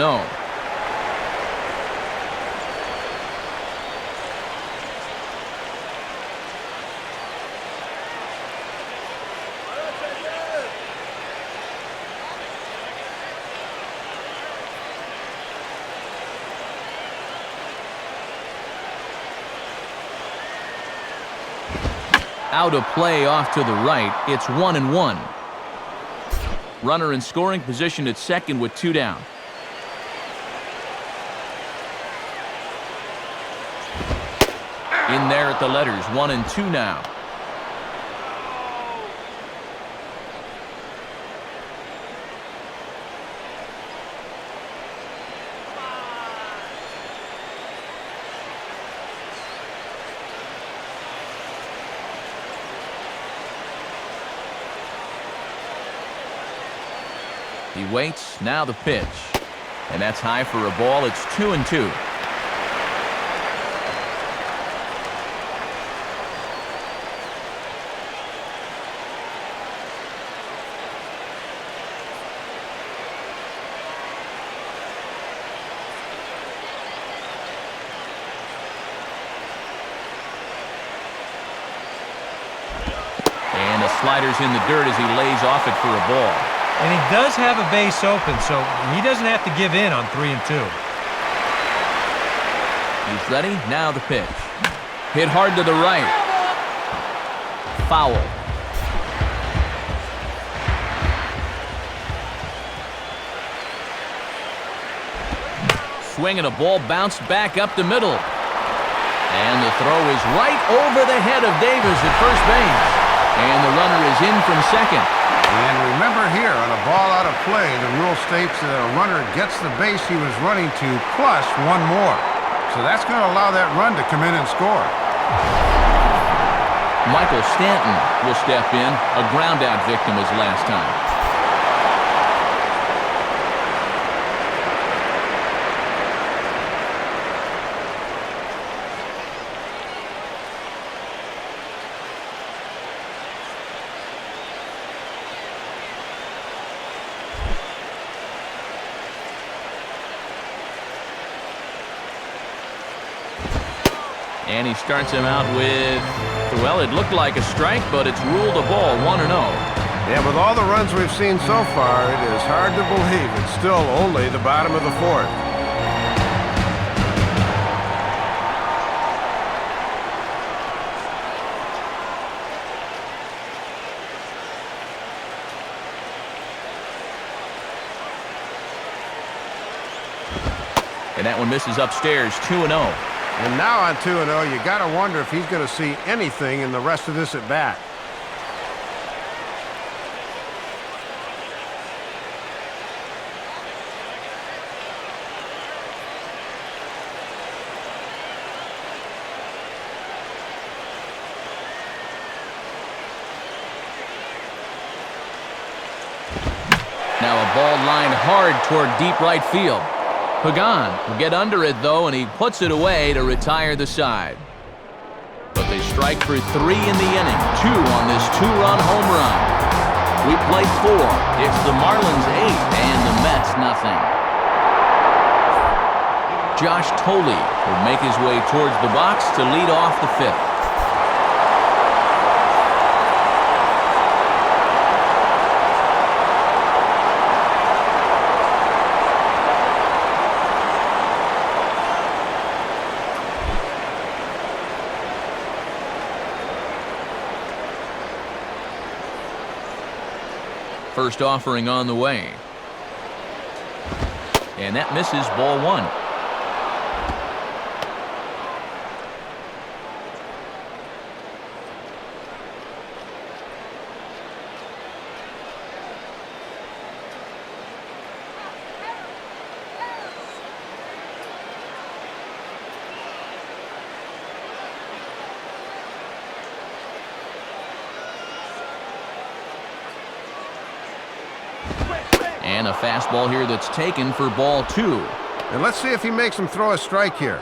Out of play off to the right. It's 1-1. Runner in scoring position at second with 2 down. In there at the letters, 1 and 2 now. He waits, now the pitch. And that's high for a ball. It's 2-2. And the slider's in the dirt as he lays off it for a ball. And he does have a base open, so he doesn't have to give in on 3 and 2. He's ready. Now the pitch. Hit hard to the right. Foul. Swing and a ball bounced back up the middle. And the throw is right over the head of Davis at first base. And the runner is in from second. And remember here, on a ball out of play, the rule states that a runner gets the base he was running to plus one more. So that's going to allow that run to come in and score. Michael Stanton will step in, a ground-out victim as last time. And he starts him out with, well, it looked like a strike, but it's ruled a ball, 1-0. Yeah, with all the runs we've seen so far, it is hard to believe it's still only the bottom of the fourth. And that one misses upstairs, 2-0. And now on 2-0, you got to wonder if he's going to see anything in the rest of this at bat. Now a ball lined hard toward deep right field. Pagan will get under it, though, and he puts it away to retire the side. But they strike for 3 in the inning, 2 on this 2-run home run. We play 4. It's the Marlins 8 and the Mets nothing. Josh Thole will make his way towards the box to lead off the 5th. First offering on the way. And that misses, ball 1. And a fastball here that's taken for ball 2. And let's see if he makes him throw a strike here.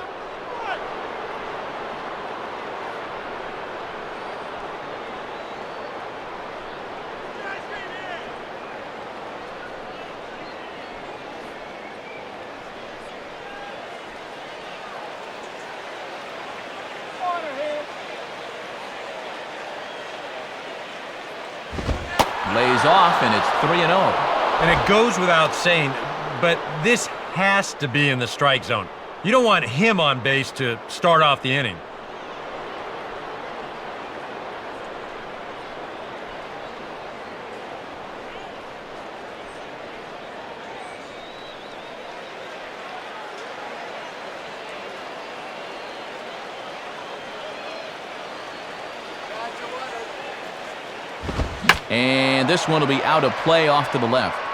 Lays off, and it's 3-0. And it goes without saying, but this has to be in the strike zone. You don't want him on base to start off the inning. And this one will be out of play off to the left.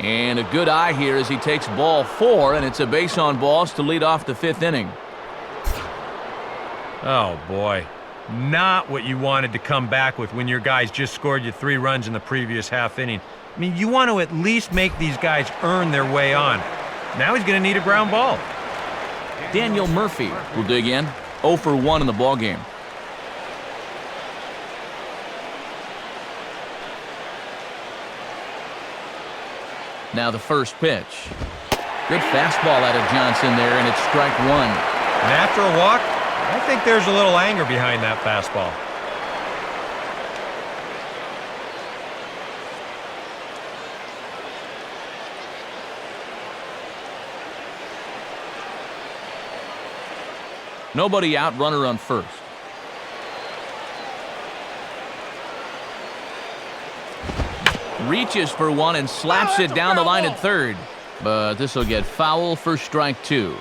And a good eye here as he takes ball 4, and it's a base on balls to lead off the 5th inning. Oh, boy. Not what you wanted to come back with when your guys just scored you 3 runs in the previous half inning. I mean, you want to at least make these guys earn their way on. Now he's going to need a ground ball. Daniel Murphy will dig in, 0 for 1 in the ballgame. Now the first pitch. Good fastball out of Johnson there, and it's strike 1. And after a walk, I think there's a little anger behind that fastball. Nobody out, runner on first. Reaches for one and slaps it down the line at third. But this will get foul for strike two.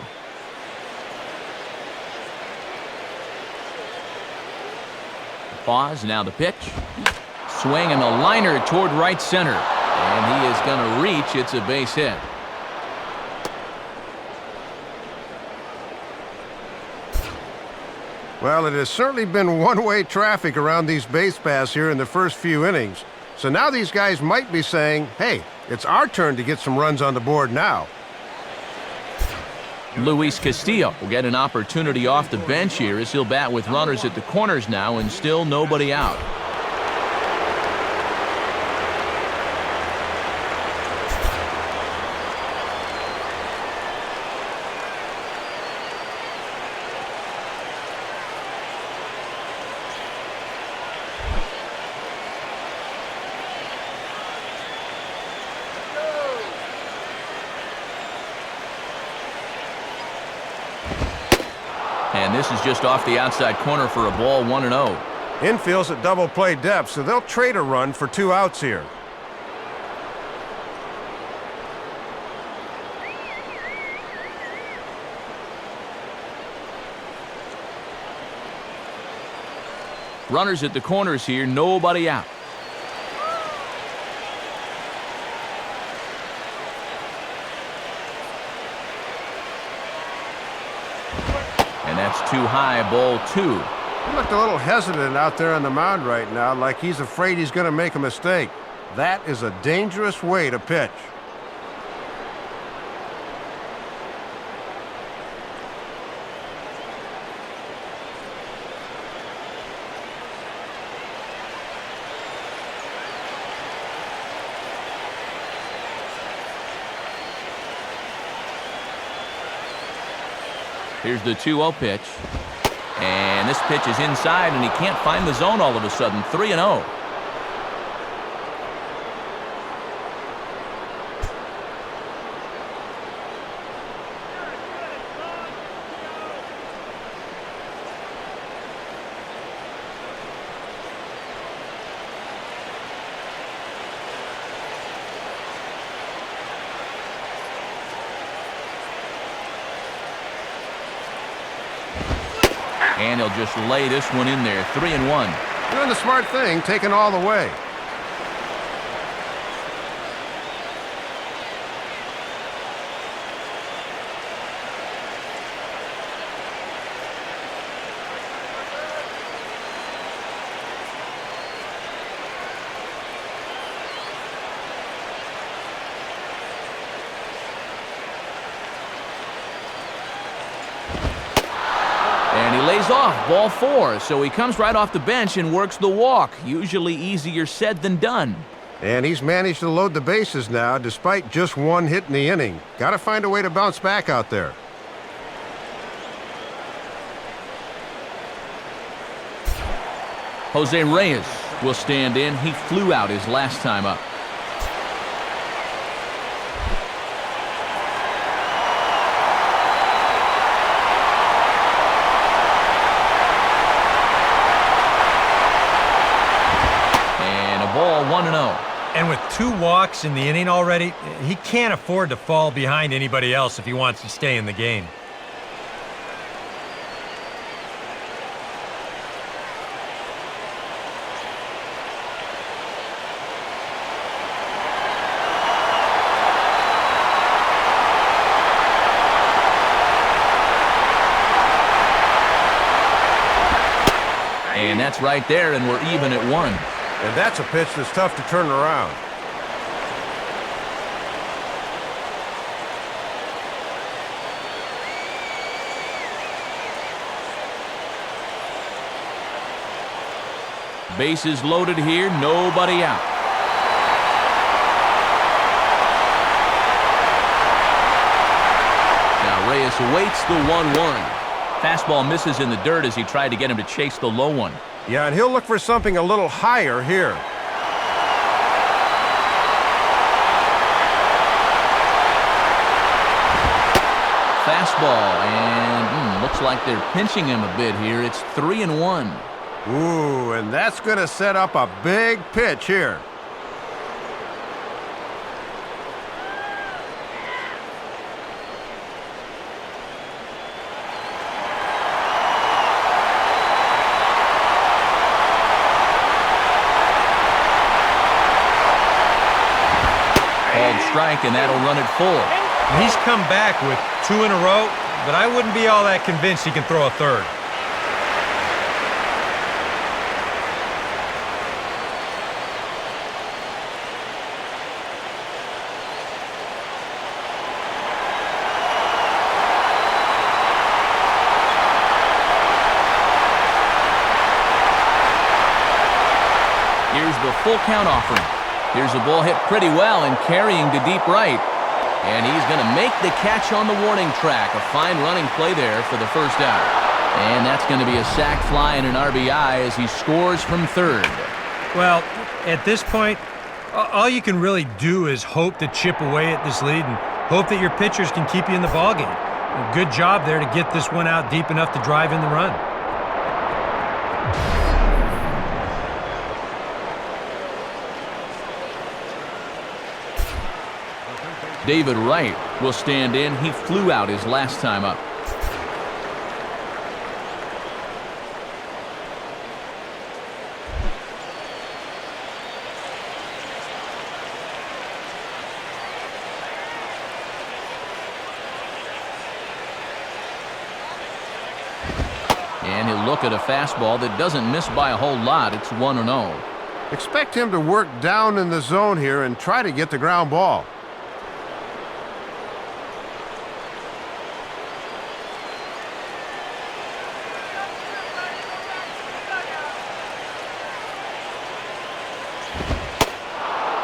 Pause, now the pitch. Swing and a liner toward right center. And he is going to reach. It's a base hit. Well, it has certainly been one-way traffic around these base paths here in the first few innings. So now these guys might be saying, hey, it's our turn to get some runs on the board now. Luis Castillo will get an opportunity off the bench here as he'll bat with runners at the corners now and still nobody out. And this is just off the outside corner for a ball, 1-0. Infield's at double play depth, so they'll trade a run for 2 outs here. Runners at the corners here, nobody out. And that's too high, ball 2. He looked a little hesitant out there on the mound right now, like he's afraid he's going to make a mistake. That is a dangerous way to pitch. Here's the 2-0 pitch. And this pitch is inside, and he can't find the zone all of a sudden. 3-0. And he'll just lay this one in there. 3-1. Doing the smart thing, taking all the way. And he lays off, ball 4, so he comes right off the bench and works the walk. Usually easier said than done. And he's managed to load the bases now, despite just 1 hit in the inning. Got to find a way to bounce back out there. Jose Reyes will stand in. He flew out his last time up. Ball 1-0. And with 2 walks in the inning already, he can't afford to fall behind anybody else if he wants to stay in the game. And that's right there, and we're even at 1. And that's a pitch that's tough to turn around. Bases loaded here, nobody out. Now Reyes awaits the 1-1. Fastball misses in the dirt as he tried to get him to chase the low one. Yeah, and he'll look for something a little higher here. Fastball, and Looks like they're pinching him a bit here. It's 3-1. Ooh, and that's going to set up a big pitch here. Called strike, and that'll run it full. He's come back with 2 in a row, but I wouldn't be all that convinced he can throw a third. Here's the full count offering. Here's a ball hit pretty well and carrying to deep right. And he's going to make the catch on the warning track. A fine running play there for the first out. And that's going to be a sac fly and an RBI as he scores from third. Well, at this point, all you can really do is hope to chip away at this lead and hope that your pitchers can keep you in the ballgame. Good job there to get this one out deep enough to drive in the run. David Wright will stand in. He flew out his last time up. And he'll look at a fastball that doesn't miss by a whole lot. It's 1-0. Expect him to work down in the zone here and try to get the ground ball.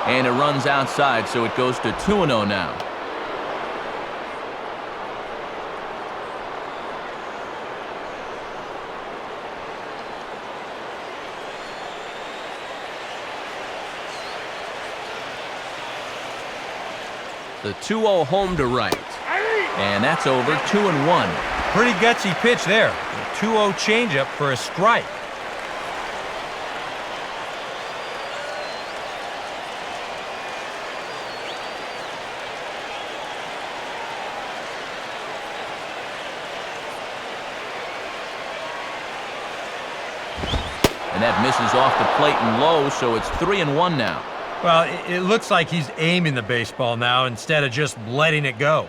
And it runs outside, so it goes to 2-0 now. The 2-0 home to right. And that's over. 2-1. Pretty gutsy pitch there. A 2-0 changeup for a strike. And that misses off the plate and low, so it's 3-1 now. Well, it looks like he's aiming the baseball now instead of just letting it go.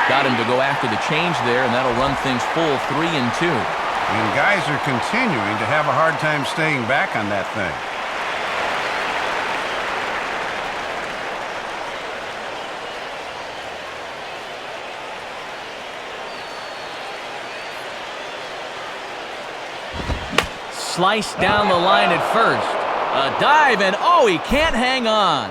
Got him to go after the change there, and that'll run things full 3-2. And guys are continuing to have a hard time staying back on that thing. Sliced down the line at first. A dive, and oh, he can't hang on.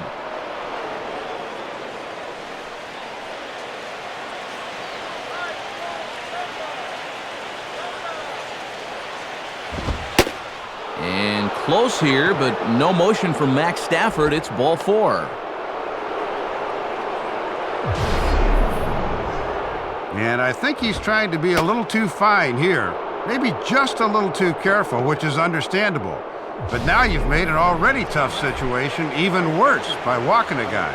And close here, but no motion from Max Stafford. It's ball 4. And I think he's trying to be a little too fine here. Maybe just a little too careful, which is understandable. But now you've made an already tough situation even worse by walking a guy.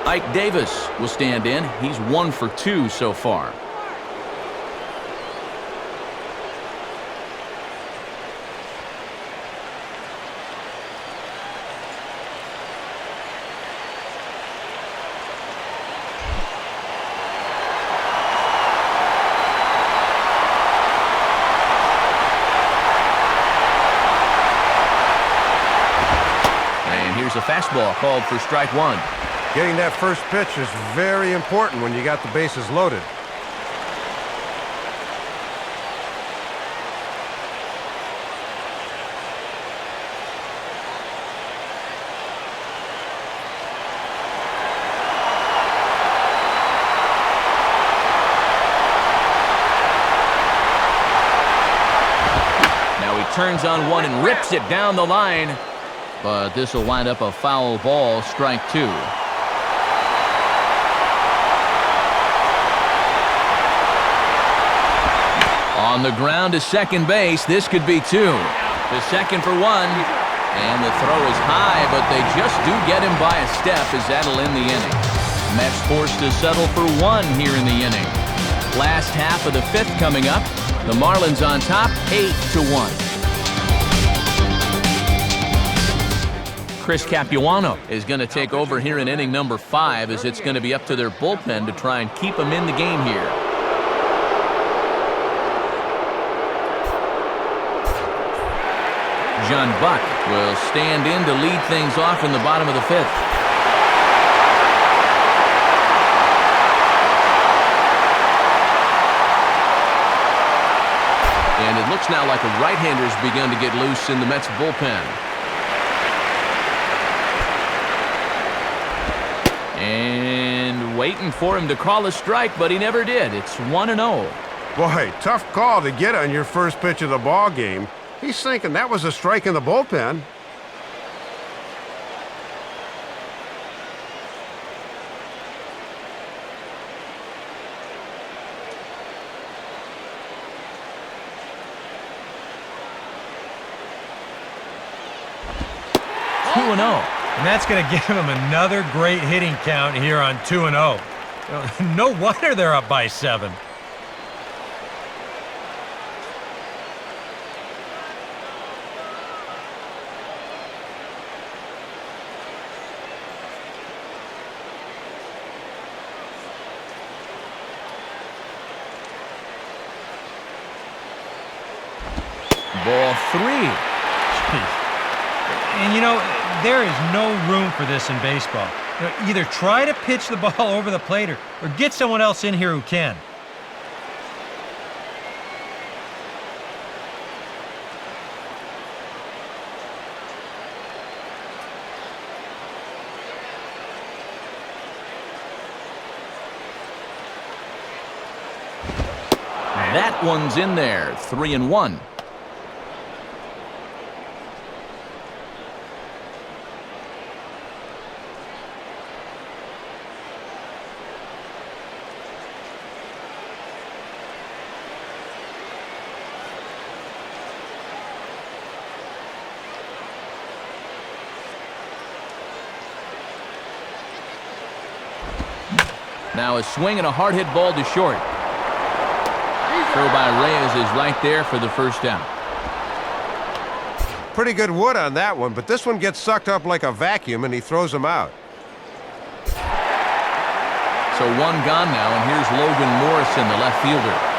Ike Davis will stand in. He's 1 for 2 so far. A fastball called for strike 1. Getting that first pitch is very important when you got the bases loaded. turns on one and rips it down the line. But this will wind up a foul ball, strike two. On the ground to second base, this could be two. To second for one. And the throw is high, but they just do get him by a step as that'll end the inning. Mets forced to settle for one here in the inning. Last half of the fifth coming up. The Marlins on top, 8-1. Chris Capuano is going to take over here in inning number 5 as it's going to be up to their bullpen to try and keep them in the game here. John Buck will stand in to lead things off in the bottom of the fifth. And it looks now like a right-hander's begun to get loose in the Mets bullpen. And waiting for him to call a strike, but he never did. It's 1-0. Boy, tough call to get on your first pitch of the ball game. He's thinking that was a strike in the bullpen. And that's going to give him another great hitting count here on 2-0. No wonder they're up by 7. Ball 3. And you know, there is no room for this in baseball. Either try to pitch the ball over the plate or get someone else in here who can. That one's in there, 3-1. Now a swing and a hard hit ball to short. Throw by Reyes is right there for the first down. Pretty good wood on that one, but this one gets sucked up like a vacuum and he throws him out. So one gone now, and here's Logan Morrison, the left fielder.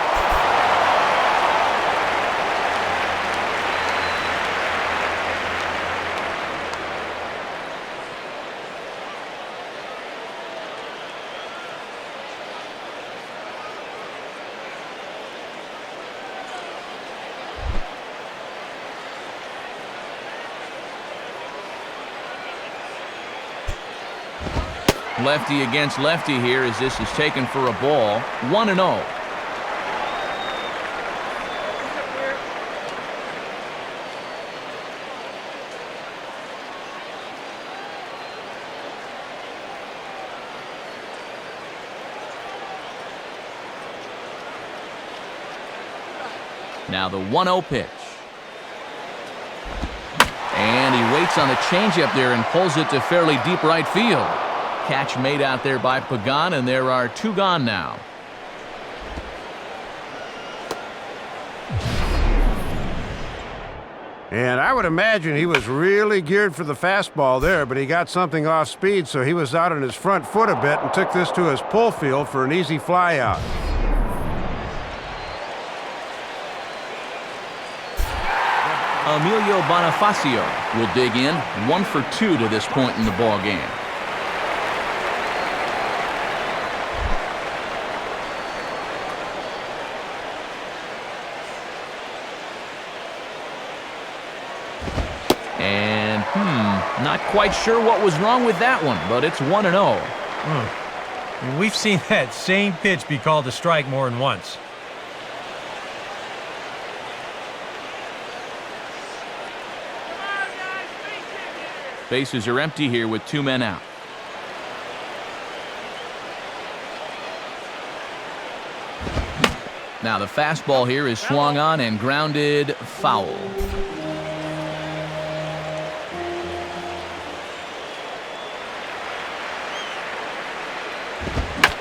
Lefty against lefty here as this is taken for a ball. 1-0. Now the 1-0 pitch. And he waits on the changeup there and pulls it to fairly deep right field. Catch made out there by Pagan, and there are 2 gone now. And I would imagine he was really geared for the fastball there, but he got something off speed, so he was out on his front foot a bit and took this to his pull field for an easy fly out. Emilio Bonifacio will dig in, 1 for 2 to this point in the ball game. And, not quite sure what was wrong with that one, but it's 1-0. We've seen that same pitch be called a strike more than once. Bases are empty here with 2 men out. Now the fastball here is swung on and grounded foul.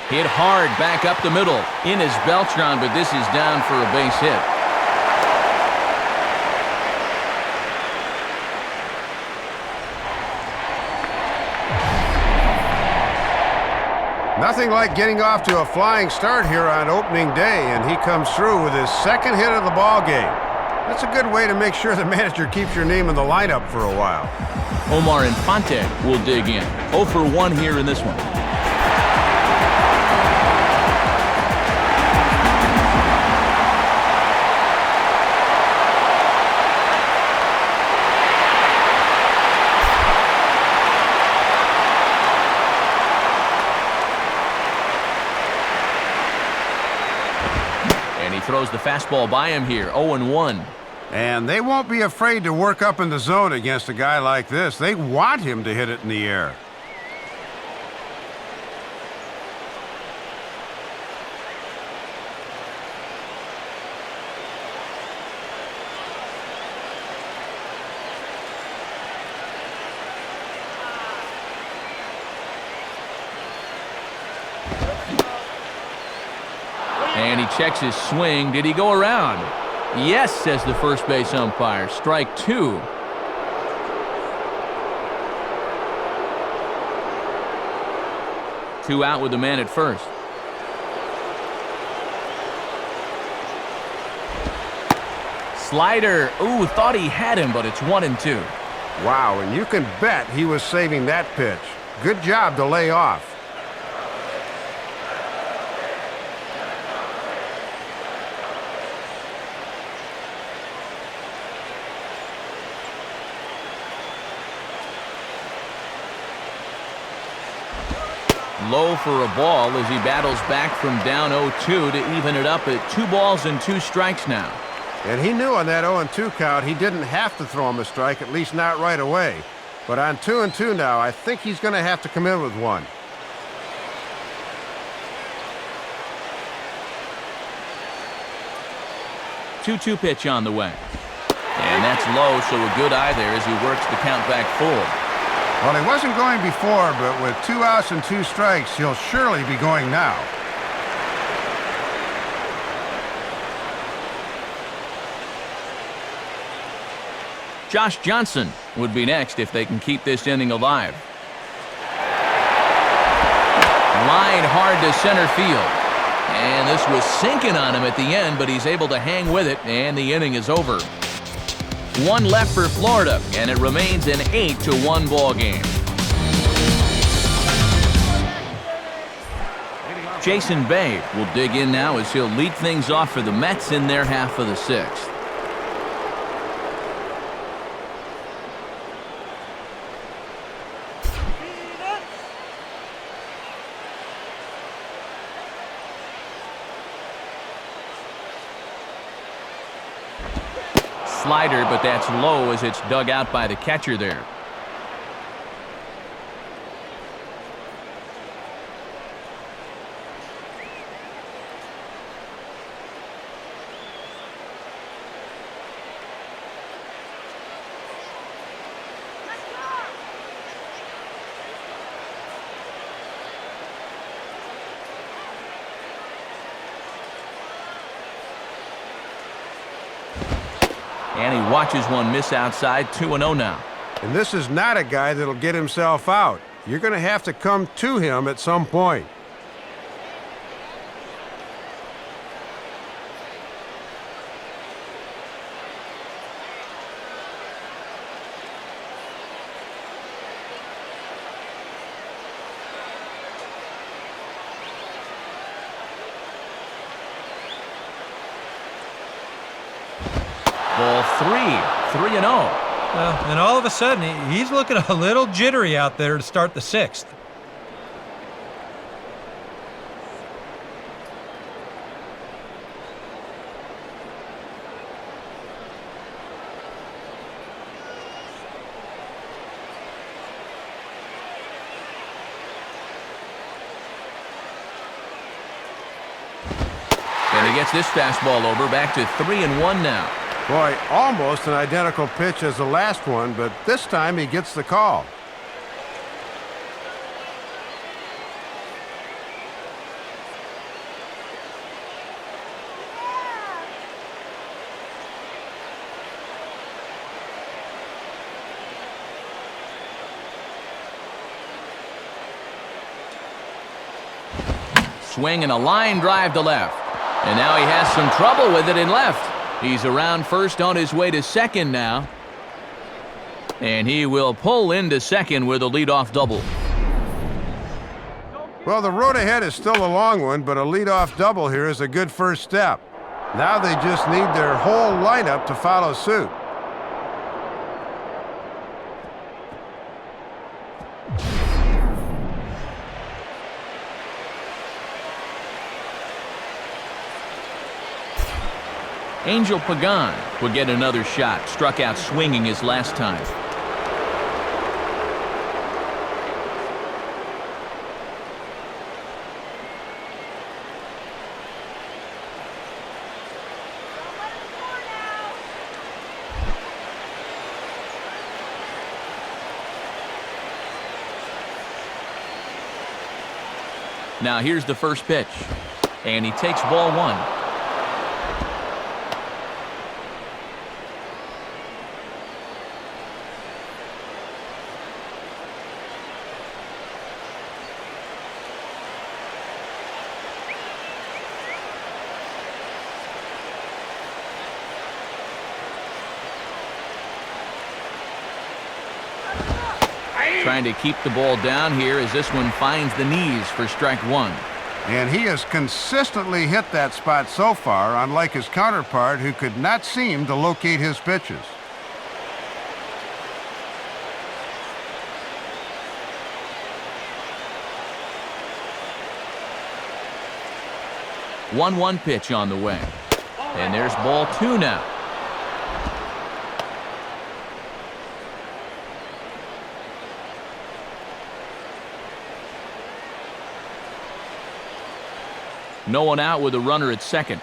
Hit hard back up the middle. In is Beltran, but this is down for a base hit. Nothing like getting off to a flying start here on opening day, and he comes through with his second hit of the ball game. That's a good way to make sure the manager keeps your name in the lineup for a while. Omar Infante will dig in. 0 for 1 here in this one. Throws the fastball by him here, 0-1. And they won't be afraid to work up in the zone against a guy like this. They want him to hit it in the air. And he checks his swing. Did he go around? Yes, says the first base umpire. Strike 2. Two out with the man at first. Slider. Ooh, thought he had him, but it's 1-2. Wow, and you can bet he was saving that pitch. Good job to lay off. Low for a ball as he battles back from down 0-2 to even it up at 2 balls and 2 strikes now. And he knew on that 0-2 count he didn't have to throw him a strike, at least not right away. But on 2-2 now, I think he's going to have to come in with one. Two pitch on the way. And that's low, so a good eye there as he works the count back full. Well, he wasn't going before, but with 2 outs and 2 strikes, he'll surely be going now. Josh Johnson would be next if they can keep this inning alive. Line hard to center field. And this was sinking on him at the end, but he's able to hang with it, and the inning is over. 1 left for Florida, and it remains an 8-1 ball game. Jason Bay will dig in now as he'll lead things off for the Mets in their half of the 6th. Slider, but that's low as it's dug out by the catcher there. And he watches one miss outside, 2-0 now. And this is not a guy that'll get himself out. You're going to have to come to him at some point. Ball 3-0. And all of a sudden, he's looking a little jittery out there to start the 6th. gets this fastball over, back to 3-1 now. Boy, almost an identical pitch as the last one, but this time he gets the call. Swing and a line drive to left. And now he has some trouble with it in left. He's around first on his way to second now. And he will pull into second with a leadoff double. Well, the road ahead is still a long one, but a leadoff double here is a good first step. Now they just need their whole lineup to follow suit. Angel Pagan will get another shot. Struck out swinging his last time. Now here's the first pitch. And he takes ball one. Trying to keep the ball down here as this one finds the knees for strike one. And he has consistently hit that spot so far, unlike his counterpart who could not seem to locate his pitches. One pitch on the way. And there's ball two now. No one out with a runner at second.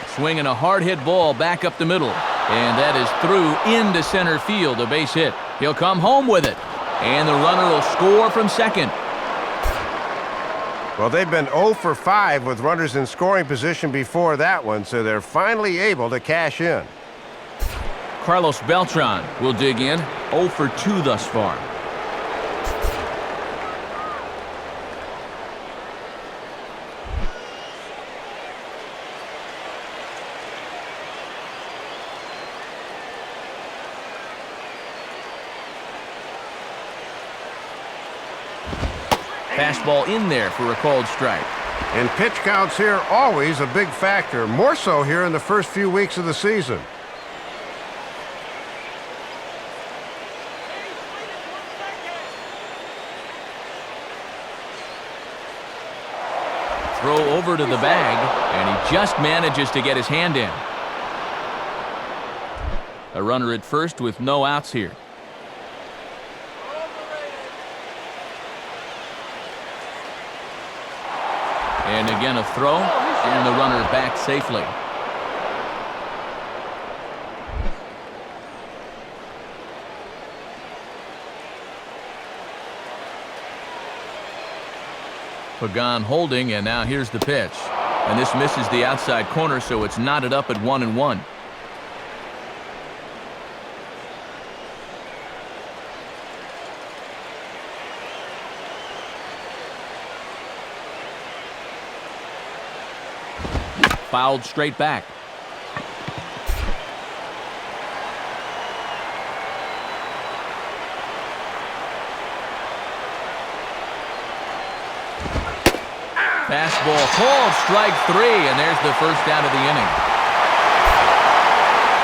Swinging a hard hit ball back up the middle. And that is through into center field, a base hit. He'll come home with it. And the runner will score from second. Well, they've been 0 for 5 with runners in scoring position before that one, so they're finally able to cash in. Carlos Beltran will dig in, 0 for 2 thus far. Fastball in there for a called strike. And pitch counts here always a big factor, more so here in the first few weeks of the season. Throw over to the bag, and he just manages to get his hand in. A runner at first with no outs here. And again a throw, and the runner back safely. Pagan holding, and now here's the pitch. And this misses the outside corner, so it's knotted up at 1-1. Fouled straight back. Fastball called, strike 3, and there's the first out of the inning.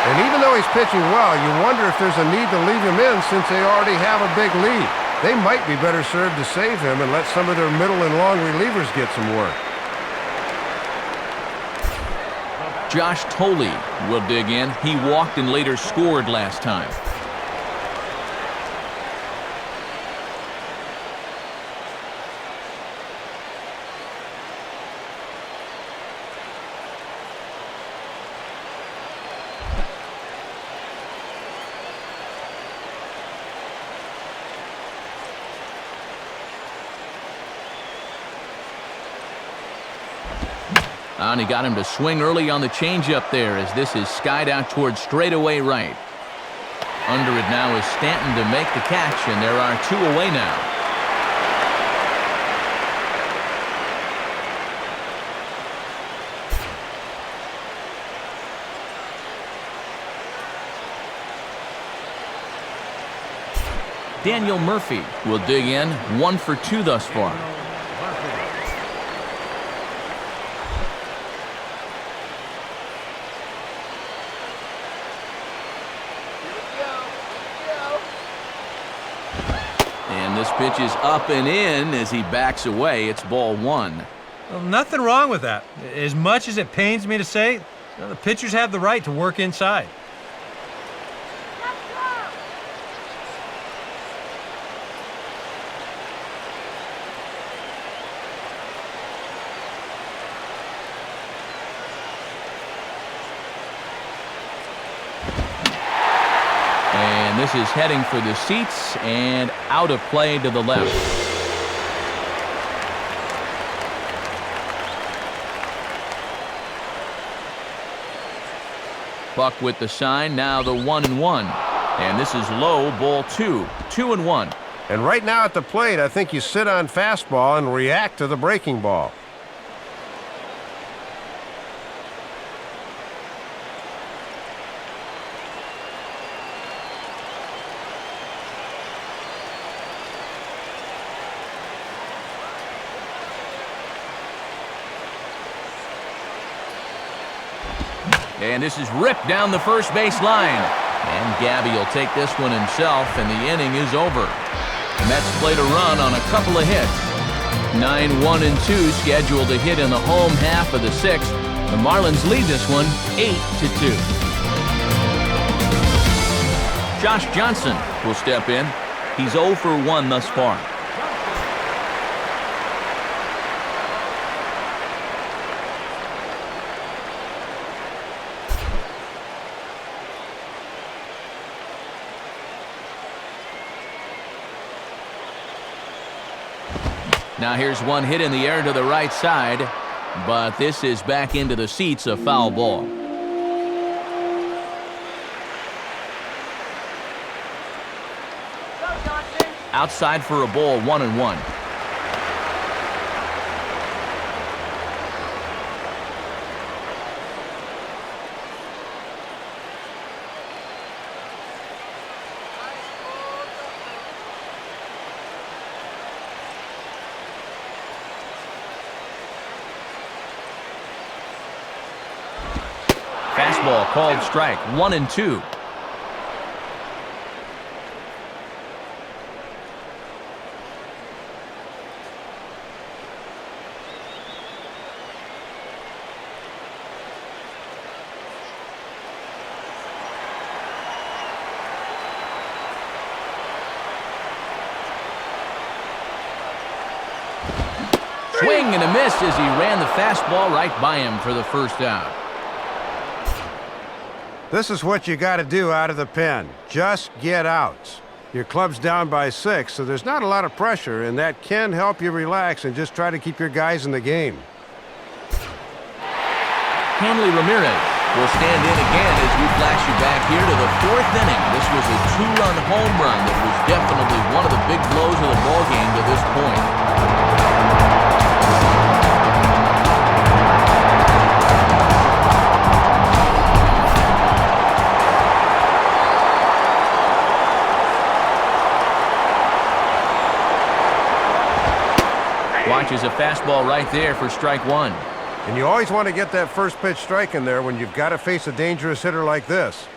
And even though he's pitching well, you wonder if there's a need to leave him in since they already have a big lead. They might be better served to save him and let some of their middle and long relievers get some work. Josh Thole will dig in. He walked and later scored last time. And he got him to swing early on the changeup there as this is skied out towards straightaway right. Under it now is Stanton to make the catch, and there are 2 away now. Daniel Murphy will dig in, 1 for 2 thus far. And this pitch is up and in as he backs away. It's ball 1. Well, nothing wrong with that. As much as it pains me to say, the pitchers have the right to work inside. And this is heading for the seats and out of play to the left. Buck with the sign, now the 1-1. And this is low, ball 2. 2-1. And right now at the plate, I think you sit on fastball and react to the breaking ball. And this is ripped down the first base line. And Gabby will take this one himself, and the inning is over. The Mets played a run on a couple of hits. 9-1-2 scheduled to hit in the home half of the 6th. The Marlins lead this one 8-2. Josh Johnson will step in. He's 0 for 1 thus far. Now here's one hit in the air to the right side, but this is back into the seats, a foul ball. Outside for a ball, 1-1. Fastball called strike, 1-2. Swing and a miss as he ran the fastball right by him for the first out. This is what you got to do out of the pen. Just get outs. Your club's down by 6, so there's not a lot of pressure, and that can help you relax and just try to keep your guys in the game. Hanley Ramirez will stand in again as we flash you back here to the 4th inning. This was a 2-run home run that was definitely one of the big blows of the ballgame to this point. Watches a fastball right there for strike 1. And you always want to get that first pitch strike in there when you've got to face a dangerous hitter like this.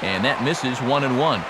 And that misses, 1-1.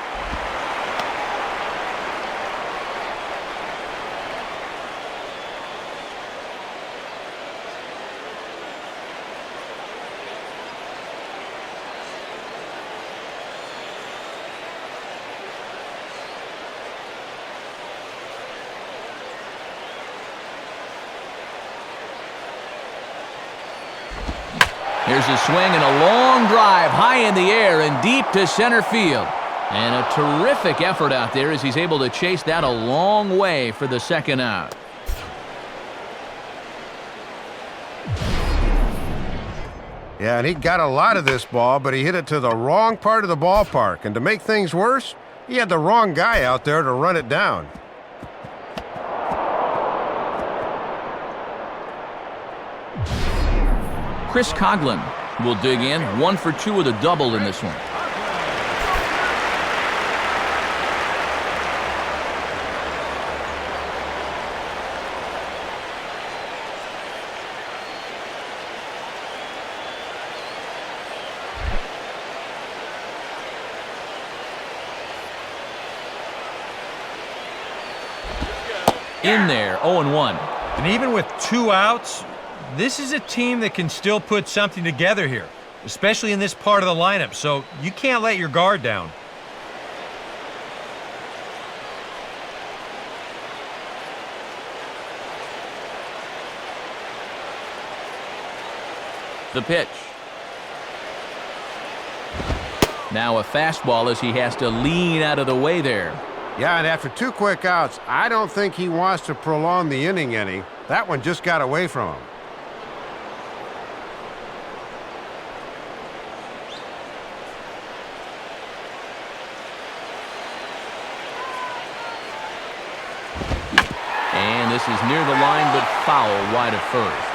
Here's a swing and a long drive high in the air and deep to center field. And a terrific effort out there as he's able to chase that a long way for the second out. Yeah, and he got a lot of this ball, but he hit it to the wrong part of the ballpark. And to make things worse, he had the wrong guy out there to run it down. Chris Coughlin will dig in, 1 for 2 with a double in this one. In there, 0-1. And even with 2 outs, this is a team that can still put something together here, especially in this part of the lineup, so you can't let your guard down. The pitch. Now a fastball as he has to lean out of the way there. Yeah, and after 2 quick outs, I don't think he wants to prolong the inning any. That one just got away from him. And this is near the line, but foul wide of first.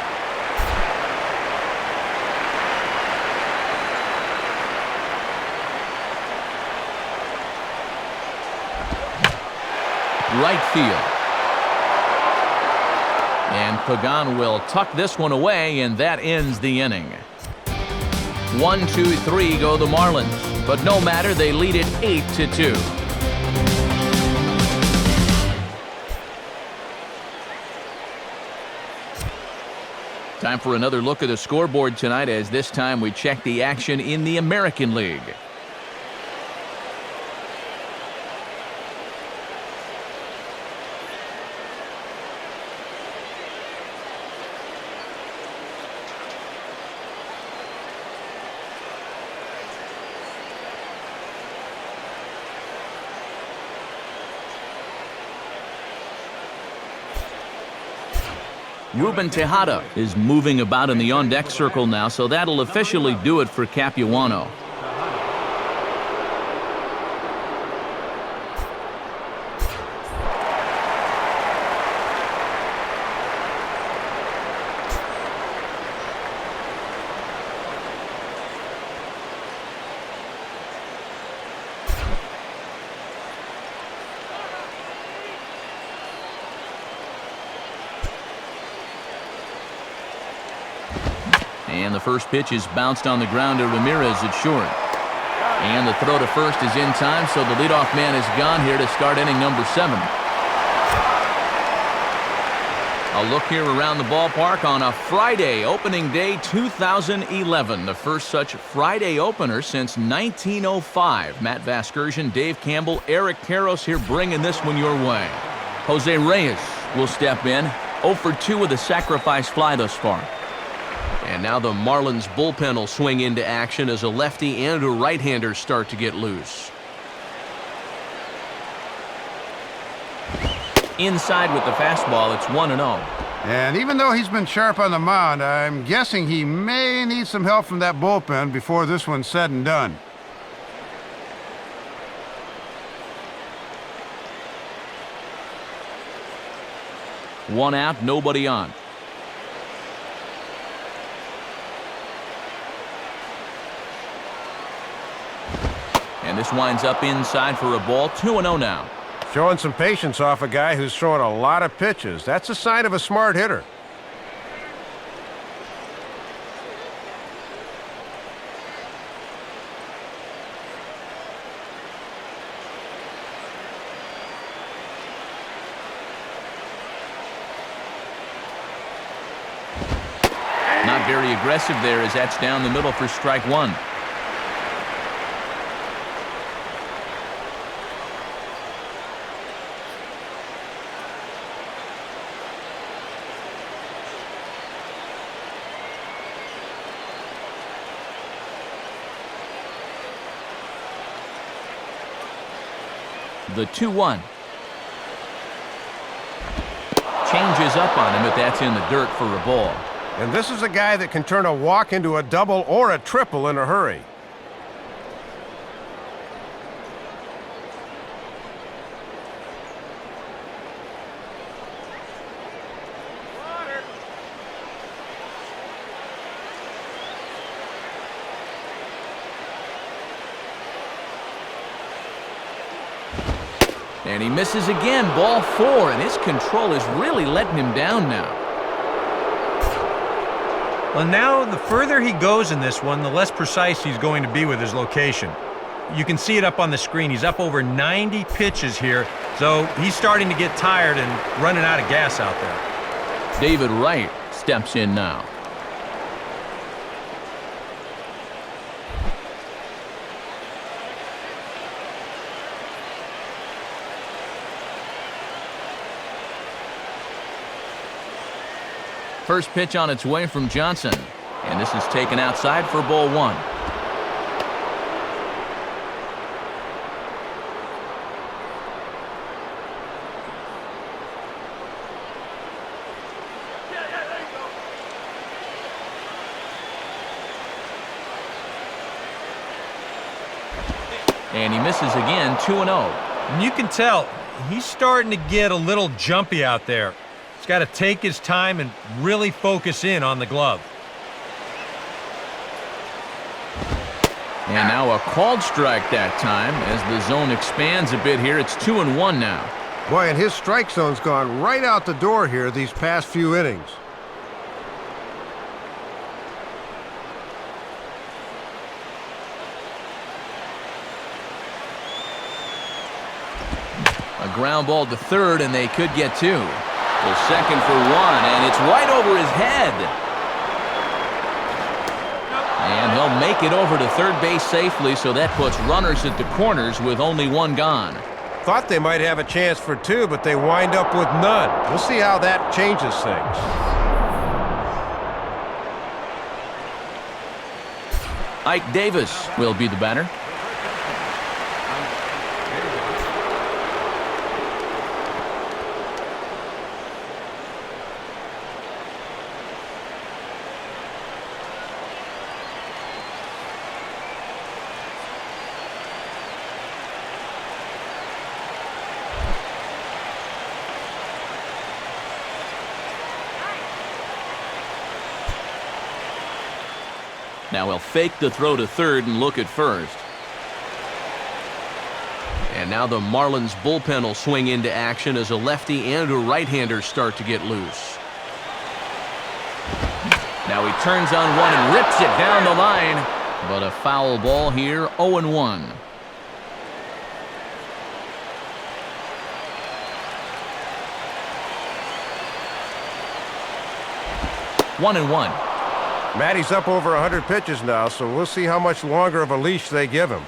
Right field. And Pagan will tuck this one away, and that ends the inning. 1, 2, 3 go the Marlins, but no matter, they lead it 8-2. Time for another look at the scoreboard tonight, as this time we check the action in the American League. Ruben Tejada is moving about in the on-deck circle now, so that'll officially do it for Capuano. And the first pitch is bounced on the ground to Ramirez at short. And the throw to first is in time, so the leadoff man is gone here to start inning number 7. A look here around the ballpark on a Friday, opening day 2011. The first such Friday opener since 1905. Matt Vasgersian, Dave Campbell, Eric Karros here bringing this one your way. Jose Reyes will step in, 0 for 2 with a sacrifice fly thus far. And now the Marlins bullpen will swing into action as a lefty and a right-hander start to get loose. Inside with the fastball, it's 1-0. And even though he's been sharp on the mound, I'm guessing he may need some help from that bullpen before this one's said and done. One out, nobody on. And this winds up inside for a ball, 2-0 now. Showing some patience off a guy who's throwing a lot of pitches. That's a sign of a smart hitter. Not very aggressive there, as that's down the middle for strike 1. The 2-1. Changes up on him, but that's in the dirt for a ball. And this is a guy that can turn a walk into a double or a triple in a hurry. And he misses again, ball 4, and his control is really letting him down now. Well, now the further he goes in this one, the less precise he's going to be with his location. You can see it up on the screen. He's up over 90 pitches here, so he's starting to get tired and running out of gas out there. David Wright steps in now. First pitch on its way from Johnson, and this is taken outside for ball 1. And he misses again, 2-0. And you can tell he's starting to get a little jumpy out there. He's got to take his time and really focus in on the glove. And now a called strike that time as the zone expands a bit here. It's 2-1 now. Boy, and his strike zone's gone right out the door here these past few innings. A ground ball to third, and they could get 2. The second for 1, and it's right over his head. And he'll make it over to third base safely, so that puts runners at the corners with only 1 gone. Thought they might have a chance for 2, but they wind up with none. We'll see how that changes things. Ike Davis will be the batter. Now he'll fake the throw to third and look at first. And now the Marlins bullpen will swing into action as a lefty and a right-hander start to get loose. Now he turns on one and rips it down the line. But a foul ball here, 0-1. 1-1. Matty's up over 100 pitches now, so we'll see how much longer of a leash they give him.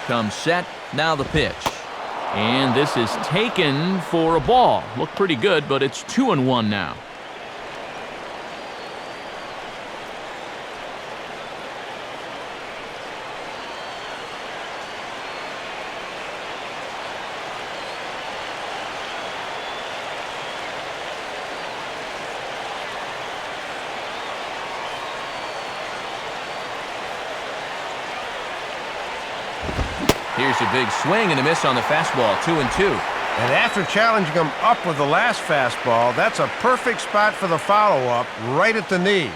Comes set, now the pitch. And this is taken for a ball. Looked pretty good, but it's 2-1 now. Here's a big swing and a miss on the fastball, 2-2. And after challenging him up with the last fastball, that's a perfect spot for the follow-up, right at the knees.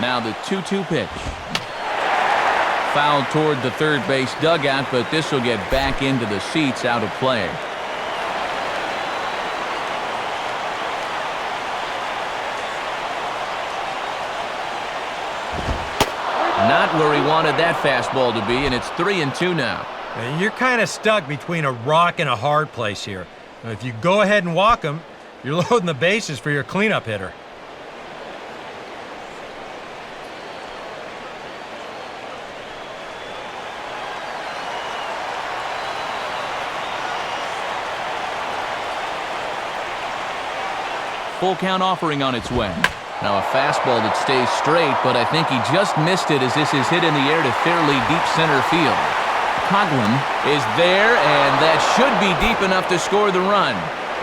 Now the 2-2 pitch. Fouled toward the third base dugout, but this will get back into the seats, out of play. Not where he wanted that fastball to be, and it's 3-2 now. And you're kind of stuck between a rock and a hard place here. If you go ahead and walk him, you're loading the bases for your cleanup hitter. Full count offering on its way. Now a fastball that stays straight, but I think he just missed it as this is hit in the air to fairly deep center field. Coughlin is there, and that should be deep enough to score the run.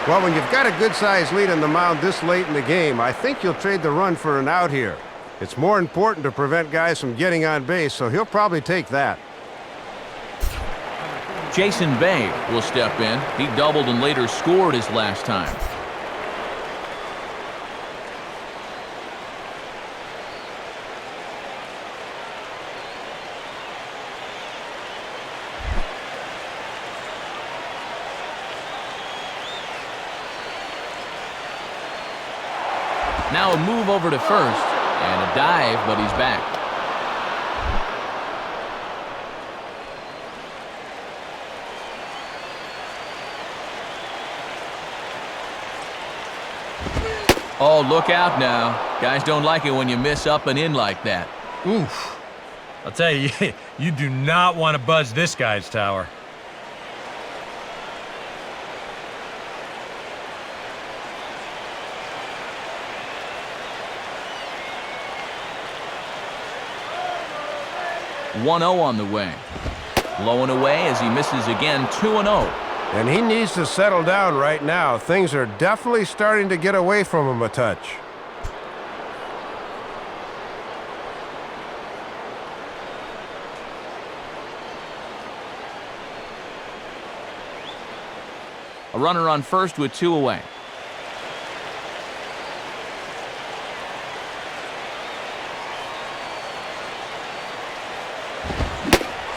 Well, when you've got a good-sized lead on the mound this late in the game, I think you'll trade the run for an out here. It's more important to prevent guys from getting on base, so he'll probably take that. Jason Bay will step in. He doubled and later scored his last time. Now a move over to first, and a dive, but he's back. Oh, look out now. Guys don't like it when you miss up and in like that. Oof. I'll tell you, you do not want to buzz this guy's tower. .1-0 on the way. Low and away as he misses again, 2-0. And he needs to settle down right now. Things are definitely starting to get away from him a touch. A runner on first with 2 away.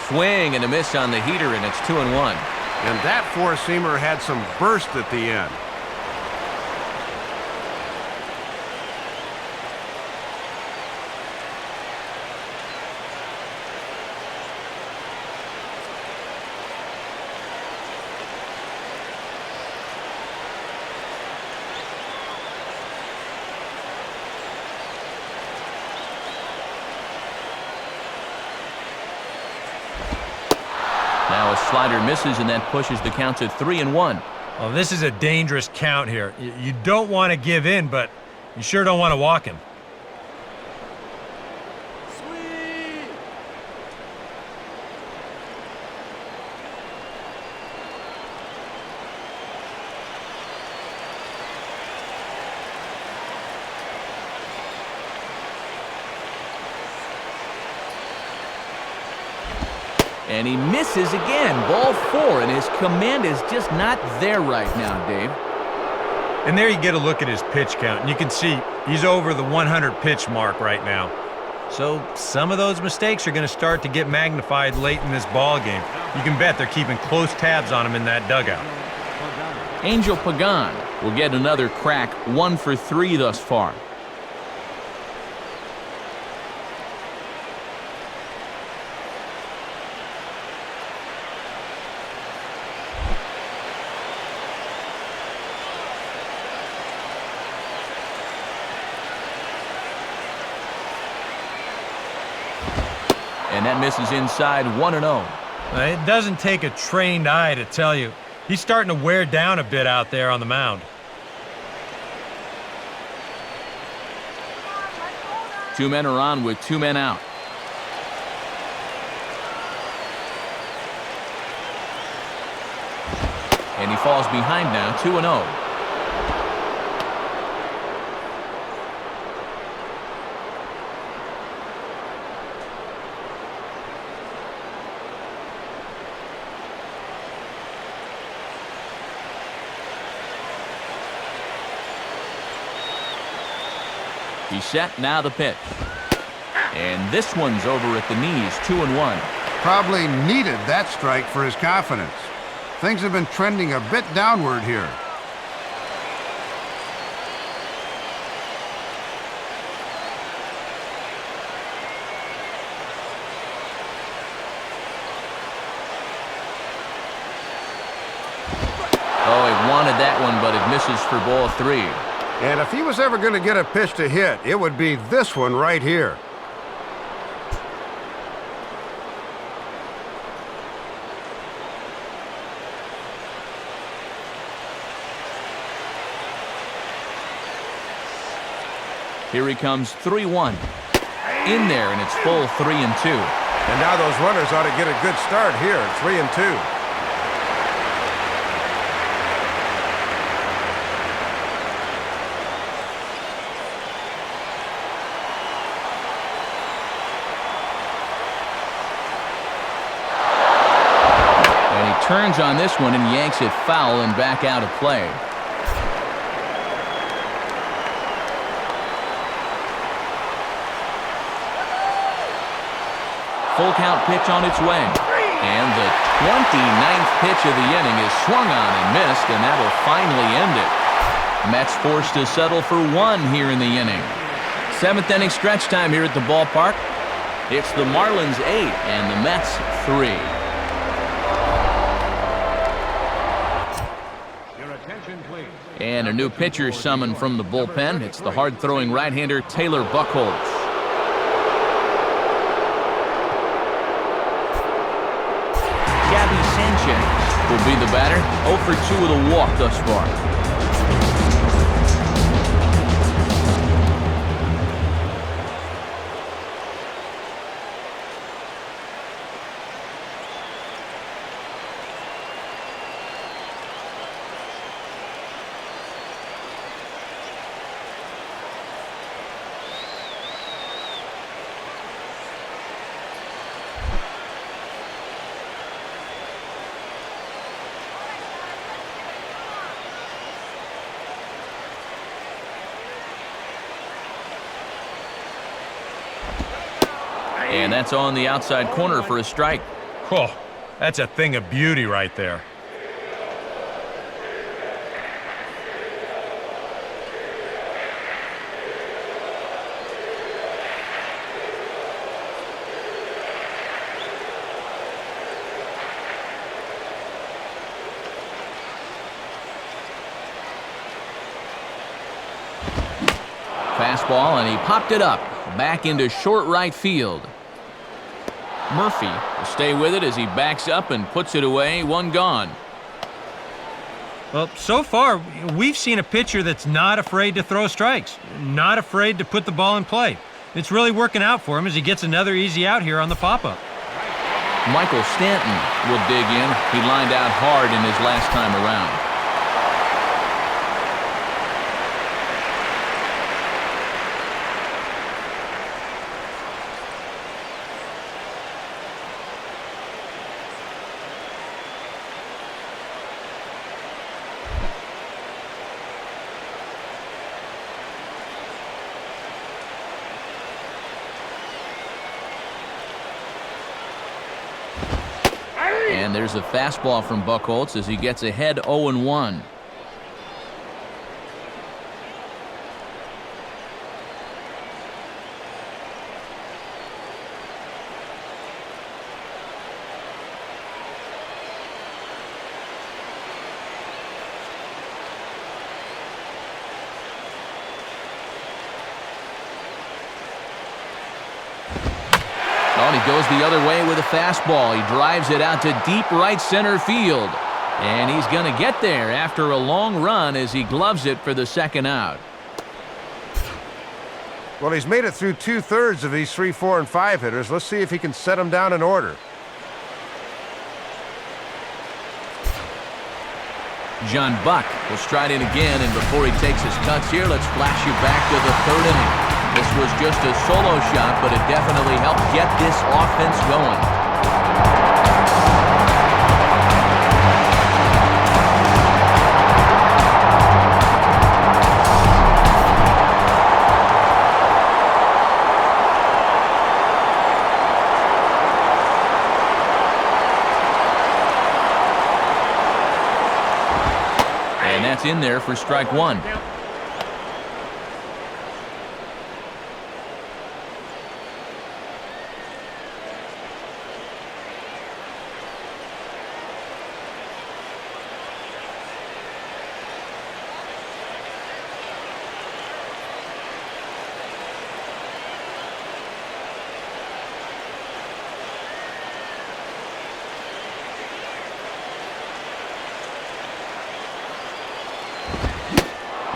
Swing and a miss on the heater, and it's 2-1. And that four-seamer had some burst at the end. Now a slider misses, and that pushes the count to 3-1. Well, this is a dangerous count here. You don't want to give in, but you sure don't want to walk him. And he misses again, ball 4, and his command is just not there right now, Dave. And there you get a look at his pitch count, and you can see he's over the 100 pitch mark right now. So some of those mistakes are going to start to get magnified late in this ball game. You can bet they're keeping close tabs on him in that dugout. Angel Pagan will get another crack, 1 for 3 thus far. And that misses inside, 1-0. It doesn't take a trained eye to tell you. He's starting to wear down a bit out there on the mound. Two men are on with 2 men out. And he falls behind now, 2-0. He's set, now the pitch. And this one's over at the knees, 2-1. Probably needed that strike for his confidence. Things have been trending a bit downward here. wanted that one, but it misses for ball 3. And if he was ever going to get a pitch to hit, it would be this one right here. Here he comes, 3-1. In there, and it's full 3-2. And now those runners ought to get a good start here, 3-2. And he turns on this one and yanks it foul and back out of play. Full count pitch on its way. And the 29th pitch of the inning is swung on and missed, and that'll finally end it. Mets forced to settle for 1 here in the inning. 7th inning stretch time here at the ballpark. It's the Marlins 8 and the Mets 3. And a new pitcher summoned from the bullpen. It's the hard-throwing right-hander Taylor Buchholz. Will be the batter. 0 for 2 with a walk thus far. And that's on the outside corner for a strike. Oh, that's a thing of beauty right there. Fastball, and he popped it up. Back into short right field. Murphy will stay with it as he backs up and puts it away. 1 gone. Well, so far, we've seen a pitcher that's not afraid to throw strikes, not afraid to put the ball in play. It's really working out for him as he gets another easy out here on the pop-up. Michael Stanton will dig in. He lined out hard in his last time around. And there's a fastball from Buchholz as he gets ahead 0-1. He goes the other way with a fastball. He drives it out to deep right center field. And he's going to get there after a long run as he gloves it for the second out. Well, he's made it through 2/3 of these 3, 4, and 5 hitters. Let's see if he can set them down in order. John Buck will stride in again, and before he takes his cuts here, let's flash you back to the 3rd inning. This was just a solo shot, but it definitely helped get this offense going. And that's in there for strike 1.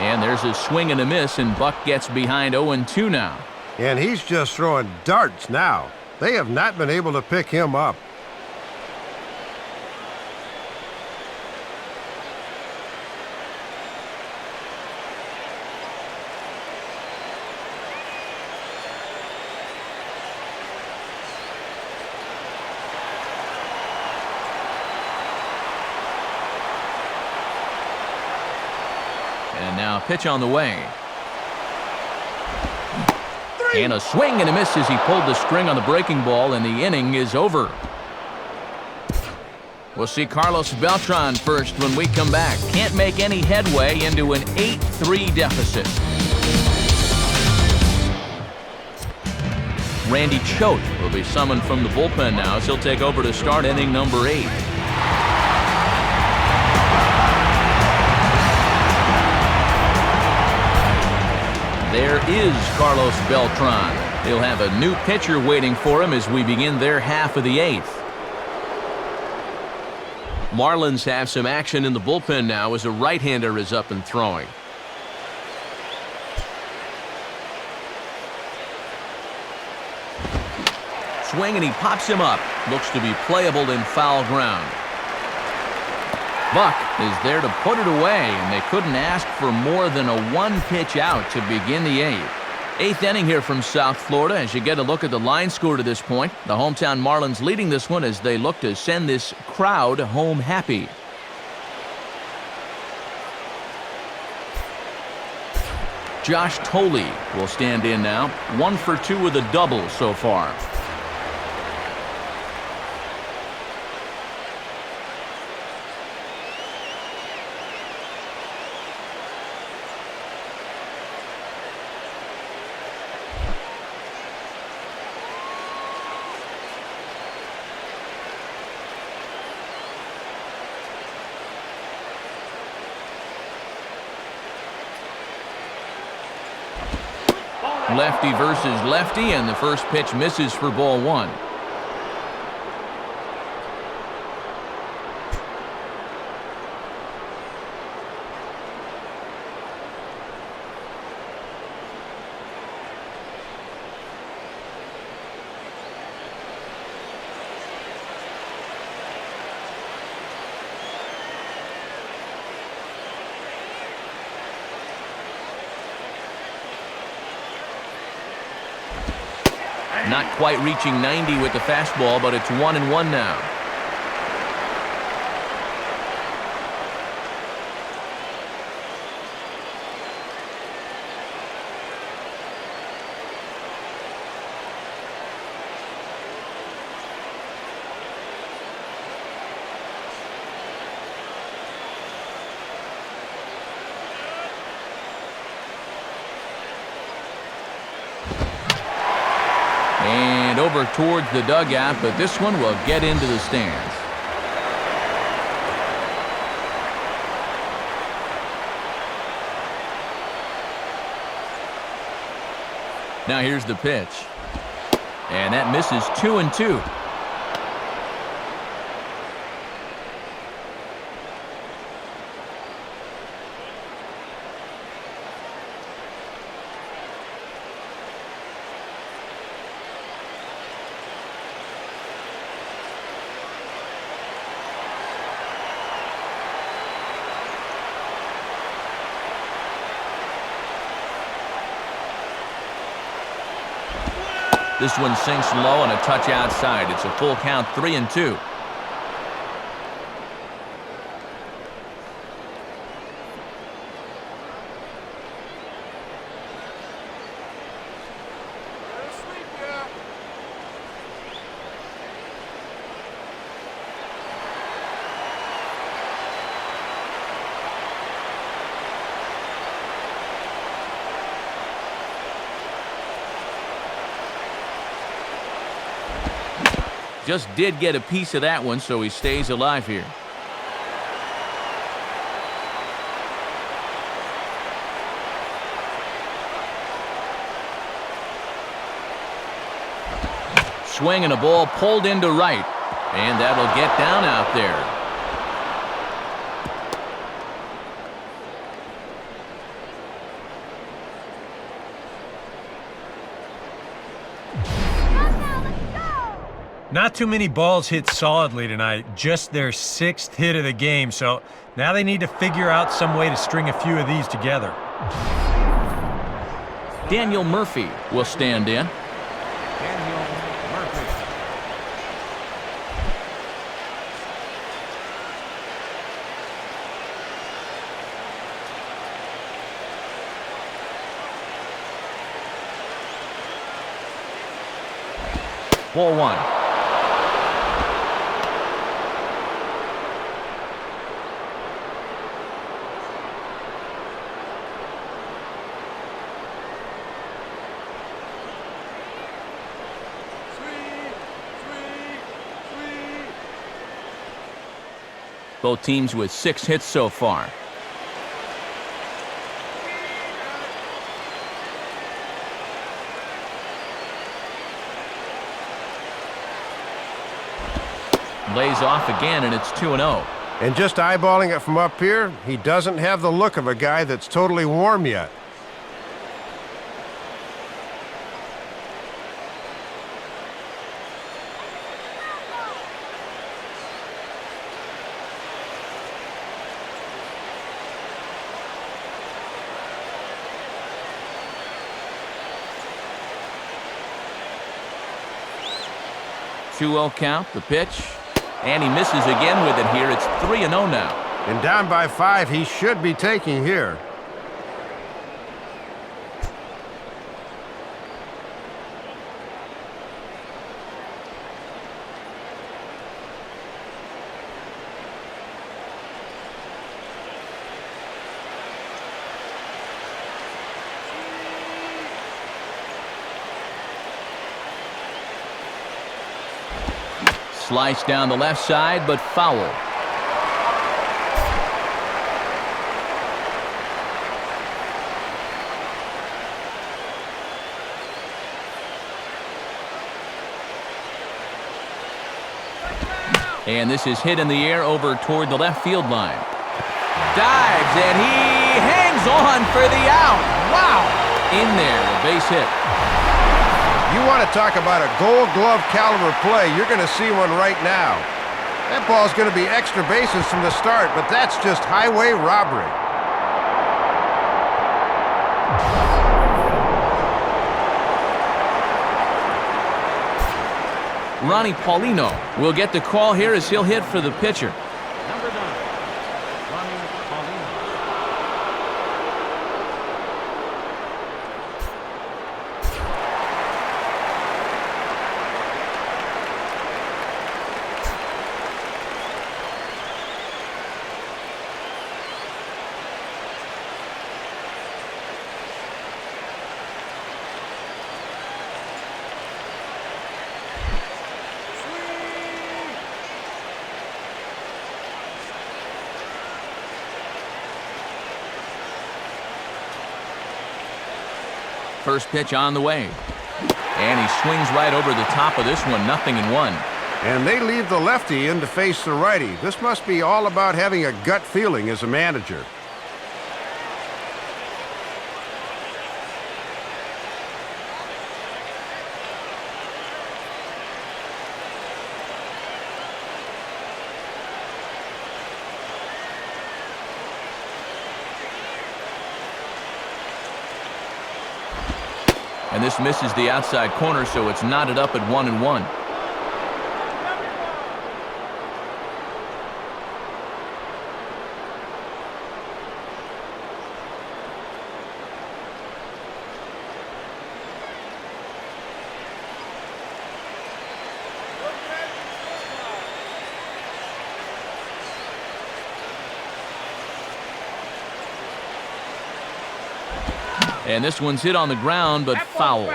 And there's a swing and a miss, and Buck gets behind 0-2 now. And he's just throwing darts now. They have not been able to pick him up. And now pitch on the way. And a swing and a miss as he pulled the string on the breaking ball, and the inning is over. We'll see Carlos Beltran first when we come back. Can't make any headway into an 8-3 deficit. Randy Choate will be summoned from the bullpen now as he'll take over to start inning number 8. There is Carlos Beltran. He'll have a new pitcher waiting for him as we begin their half of the 8th. Marlins have some action in the bullpen now as a right-hander is up and throwing. Swing and he pops him up. Looks to be playable in foul ground. Buck is there to put it away, and they couldn't ask for more than a one-pitch out to begin the 8th. 8th inning here from South Florida as you get a look at the line score to this point. The hometown Marlins leading this one as they look to send this crowd home happy. Josh Thole will stand in now. 1 for 2 with a double so far. Lefty versus lefty, and the first pitch misses for ball 1. Not quite reaching 90 with the fastball, but it's 1-1 now. And over towards the dugout, but this one will get into the stands. Now here's the pitch. And that misses 2-2. This one sinks low and a touch outside. It's a full count, 3-2. Just did get a piece of that one, so he stays alive here. Swing and a ball pulled into right, and that'll get down out there. Not too many balls hit solidly tonight, just their 6th hit of the game, so now they need to figure out some way to string a few of these together. Daniel Murphy will stand in. Daniel Murphy. Ball 1. Both teams with 6 hits so far. Lays off again, and it's 2-0. And just eyeballing it from up here, he doesn't have the look of a guy that's totally warm yet. Two-0 count, the pitch. And he misses again with it here. It's 3-0 now. And down by 5, he should be taking here. Slice down the left side, but foul. And this is hit in the air over toward the left field line. Dives, and he hangs on for the out. Wow! In there, a base hit. You want to talk about a Gold Glove caliber play, you're going to see one right now. That ball's going to be extra bases from the start, but that's just highway robbery. Ronnie Paulino will get the call here as he'll hit for the pitcher. Number 9, Ronnie Paulino. First pitch on the way. And he swings right over the top of this one, 0-1. And they leave the lefty in to face the righty. This must be all about having a gut feeling as a manager. And this misses the outside corner, so it's knotted up at 1-1. And this one's hit on the ground, but foul.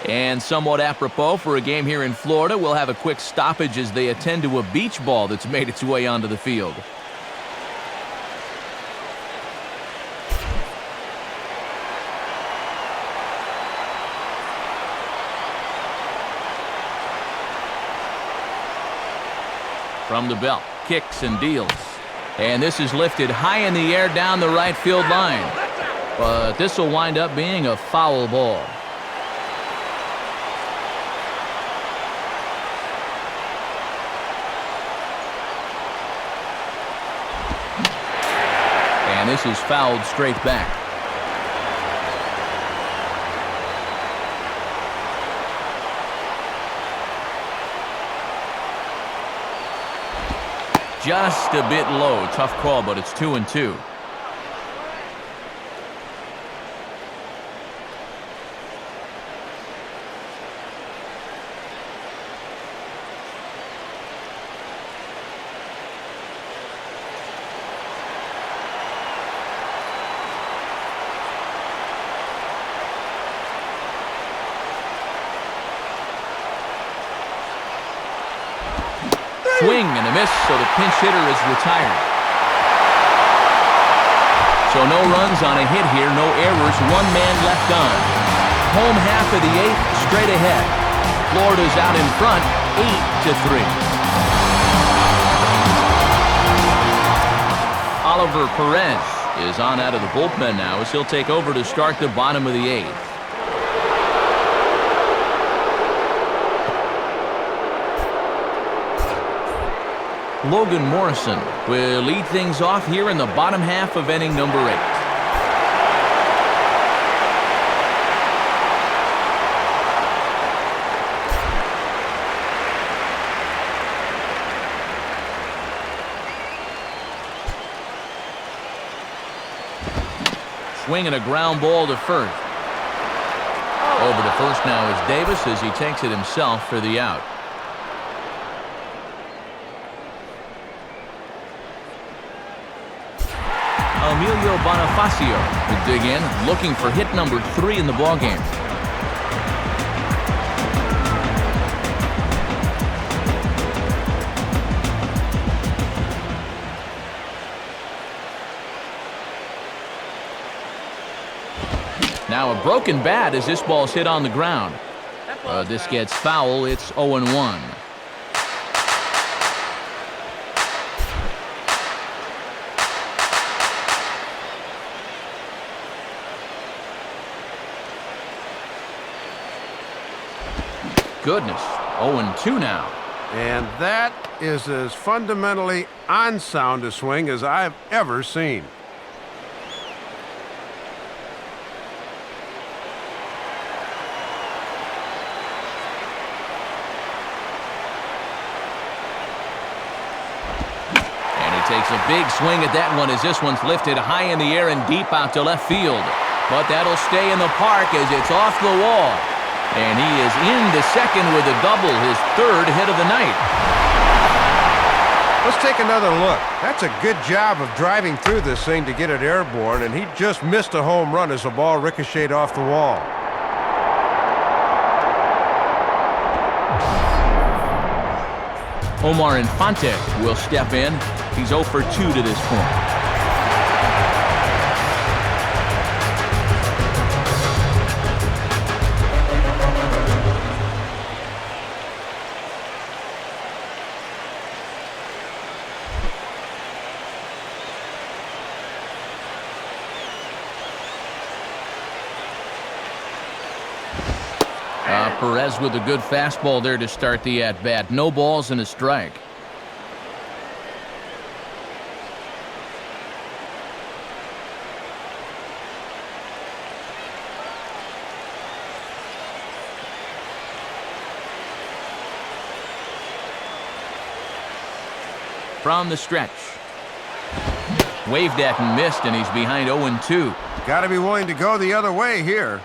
And somewhat apropos for a game here in Florida, we'll have a quick stoppage as they attend to a beach ball that's made its way onto the field. From the belt, kicks and deals. And this is lifted high in the air down the right field line. but this will wind up being a foul ball. And this is fouled straight back. Just a bit low. Tough call, but it's 2-2. Swing and a miss, so the pinch hitter is retired. So no runs on a hit here, no errors, one man left on. Home half of the eighth, straight ahead. Florida's out in front, 8-3. Oliver Perez is on out of the bullpen now as he'll take over to start the bottom of the eighth. Logan Morrison will lead things off here in the bottom half of inning number 8. Swinging a ground ball to first. Over to first now is Davis as he takes it himself for the out. Emilio Bonifacio will dig in, looking for hit number 3 in the ballgame. Now a broken bat as this ball's hit on the ground. This gets foul. It's 0-1. Goodness, 0-2 now. And that is as fundamentally unsound a swing as I've ever seen. And he takes a big swing at that one as this one's lifted high in the air and deep out to left field. But that'll stay in the park as it's off the wall. And he is into second with a double, his 3rd hit of the night. Let's take another look. That's a good job of driving through this thing to get it airborne, and he just missed a home run as the ball ricocheted off the wall. Omar Infante will step in. He's 0 for 2 to this point. Perez with a good fastball there to start the at-bat. No balls and a strike. From the stretch. Waved at and missed, and he's behind 0-2. Got to be willing to go the other way here.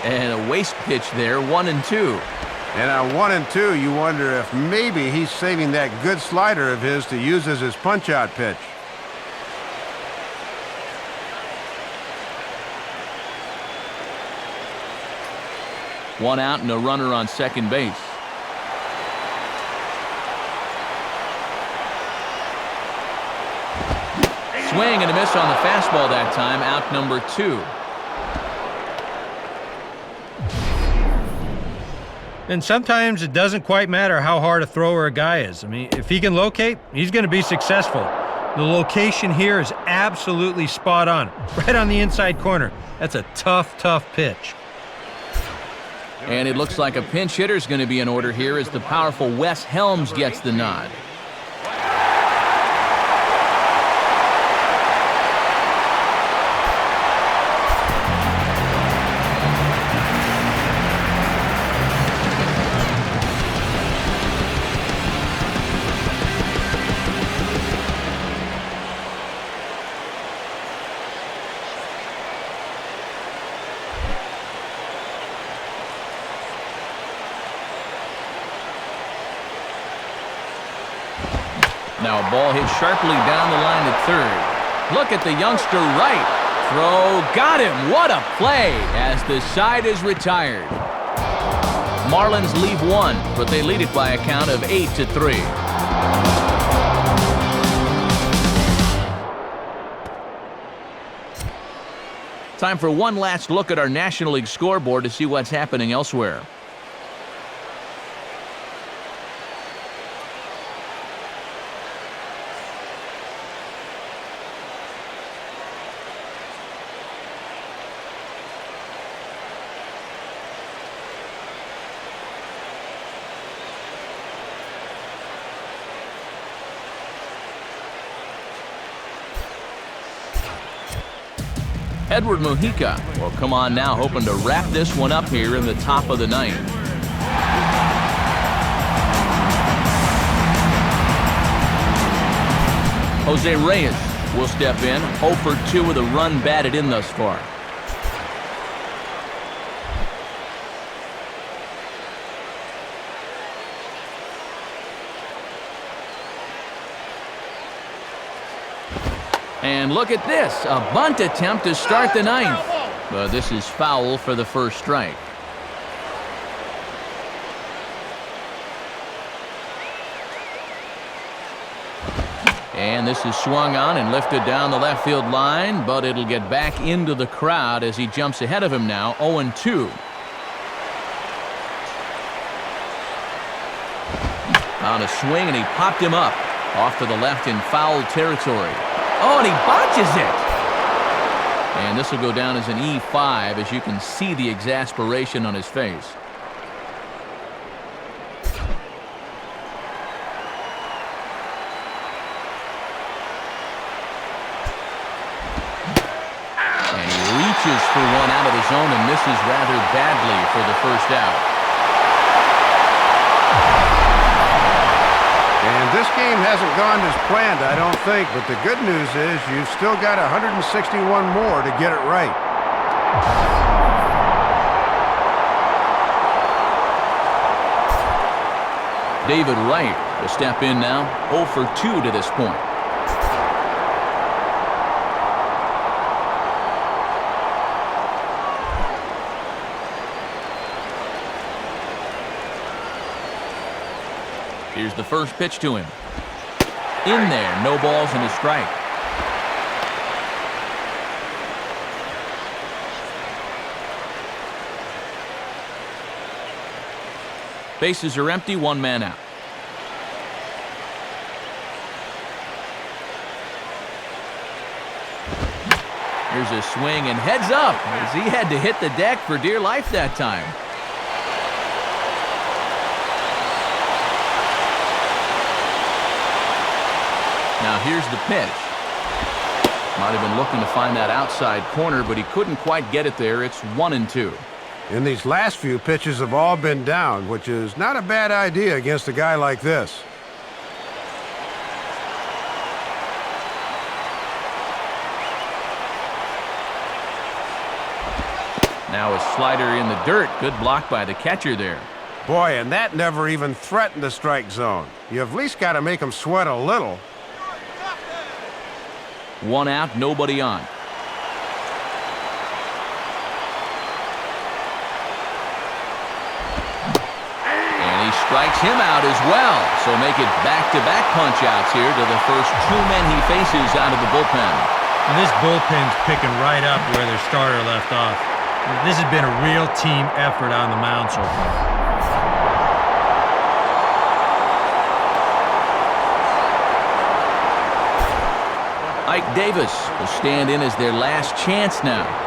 And a waste pitch there, 1-2. And on 1-2, you wonder if maybe he's saving that good slider of his to use as his punch-out pitch. One out and a runner on second base. swing and a miss on the fastball that time, out number 2. And sometimes it doesn't quite matter how hard a thrower a guy is. I mean, if he can locate, he's going to be successful. The location here is absolutely spot on, right on the inside corner. That's a tough, tough pitch. And it looks like a pinch hitter is going to be in order here as the powerful Wes Helms gets the nod. Now a ball hit sharply down the line at third. Look at the youngster right. Throw, got him. What a play as the side is retired. Marlins leave 1, but they lead it by a count of 8-3. Time for one last look at our National League scoreboard to see what's happening elsewhere. Edward Mujica will come on now, hoping to wrap this one up here in the top of the 9th. Jose Reyes will step in, 0 for 2 with a run batted in thus far. And look at this, a bunt attempt to start the 9th. But this is foul for the first strike. And this is swung on and lifted down the left field line, but it'll get back into the crowd as he jumps ahead of him now, 0-2. On a swing, and he popped him up off to the left in foul territory. Oh, and he botches it. And this will go down as an E5 as you can see the exasperation on his face. And he reaches for one out of the zone and misses rather badly for the first out. And this game hasn't gone as planned, I don't think, but the good news is you've still got 161 more to get it right. David Wright will step in now, 0 for 2 to this point. Here's the first pitch to him. In there, no balls and a strike. Bases are empty, 1 man out. Here's a swing and heads up as he had to hit the deck for dear life that time. Now here's the pitch. Might have been looking to find that outside corner, but he couldn't quite get it there. It's 1-2. And these last few pitches have all been down, which is not a bad idea against a guy like this. Now a slider in the dirt. Good block by the catcher there. Boy, and that never even threatened the strike zone. You at least got to make him sweat a little. 1 out, nobody on. And he strikes him out as well. So make it back-to-back punch-outs here to the first two men he faces out of the bullpen. And this bullpen's picking right up where their starter left off. This has been a real team effort on the mound so far. Ike Davis will stand in as their last chance now.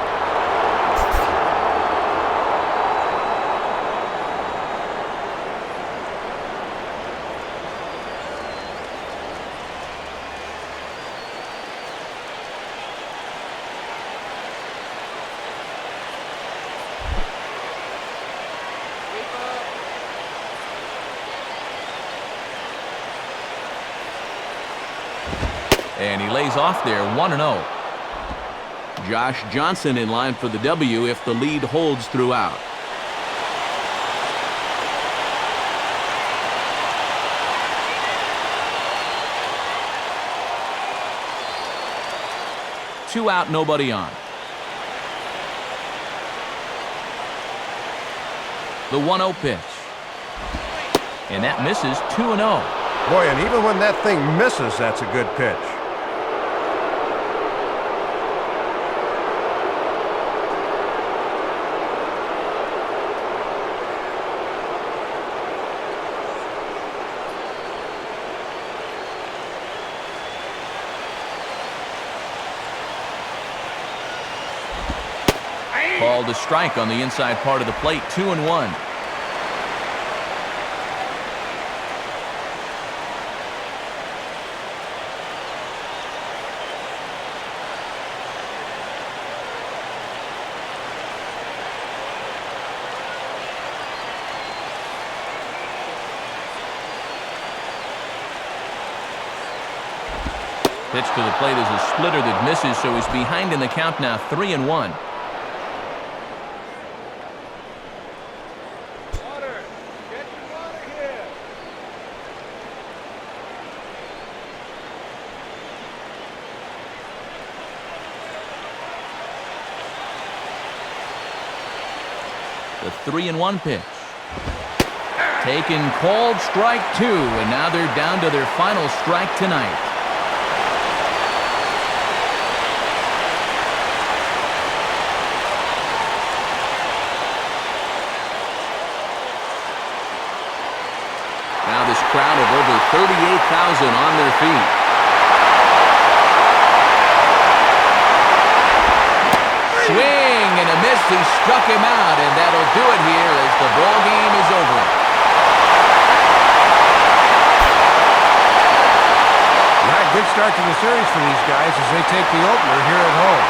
And he lays off there, 1-0. Josh Johnson in line for the W if the lead holds throughout. Two out, nobody on. The 1-0 pitch. And that misses, 2-0. Boy, and even when that thing misses, that's a good pitch. Called a strike on the inside part of the plate, 2-1. Pitch to the plate is a splitter that misses, so he's behind in the count now, 3-1. The 3-1 pitch. Taken, called, strike two, and now they're down to their final strike tonight. Now this crowd of over 38,000 on their feet. Swing and a miss. He struck him out, and that'll do it here as the ball game is over. Yeah, good start to the series for these guys as they take the opener here at home.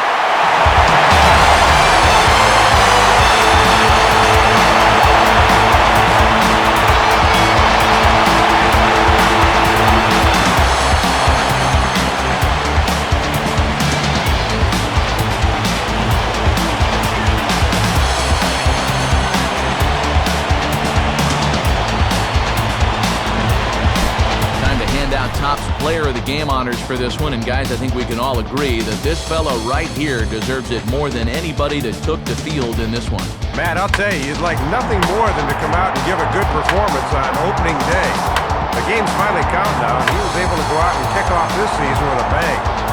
Topps player of the game honors for this one, and guys, I think we can all agree that this fella right here deserves it more than anybody that took the field in this one. Matt, I'll tell you, you'd like nothing more than to come out and give a good performance on opening day. The game's finally counting now, and he was able to go out and kick off this season with a bang.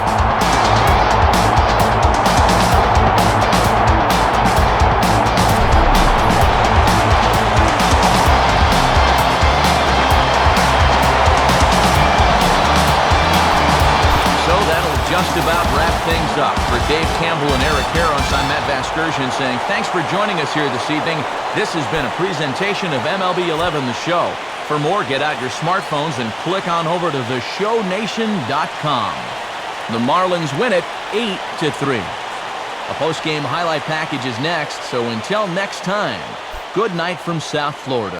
Just about wrap things up. For Dave Campbell and Eric Harris, I'm Matt Vasgersian saying thanks for joining us here this evening. This has been a presentation of MLB 11 The Show. For more, get out your smartphones and click on over to theshownation.com. The Marlins win it 8-3. A post-game highlight package is next, so until next time, good night from South Florida.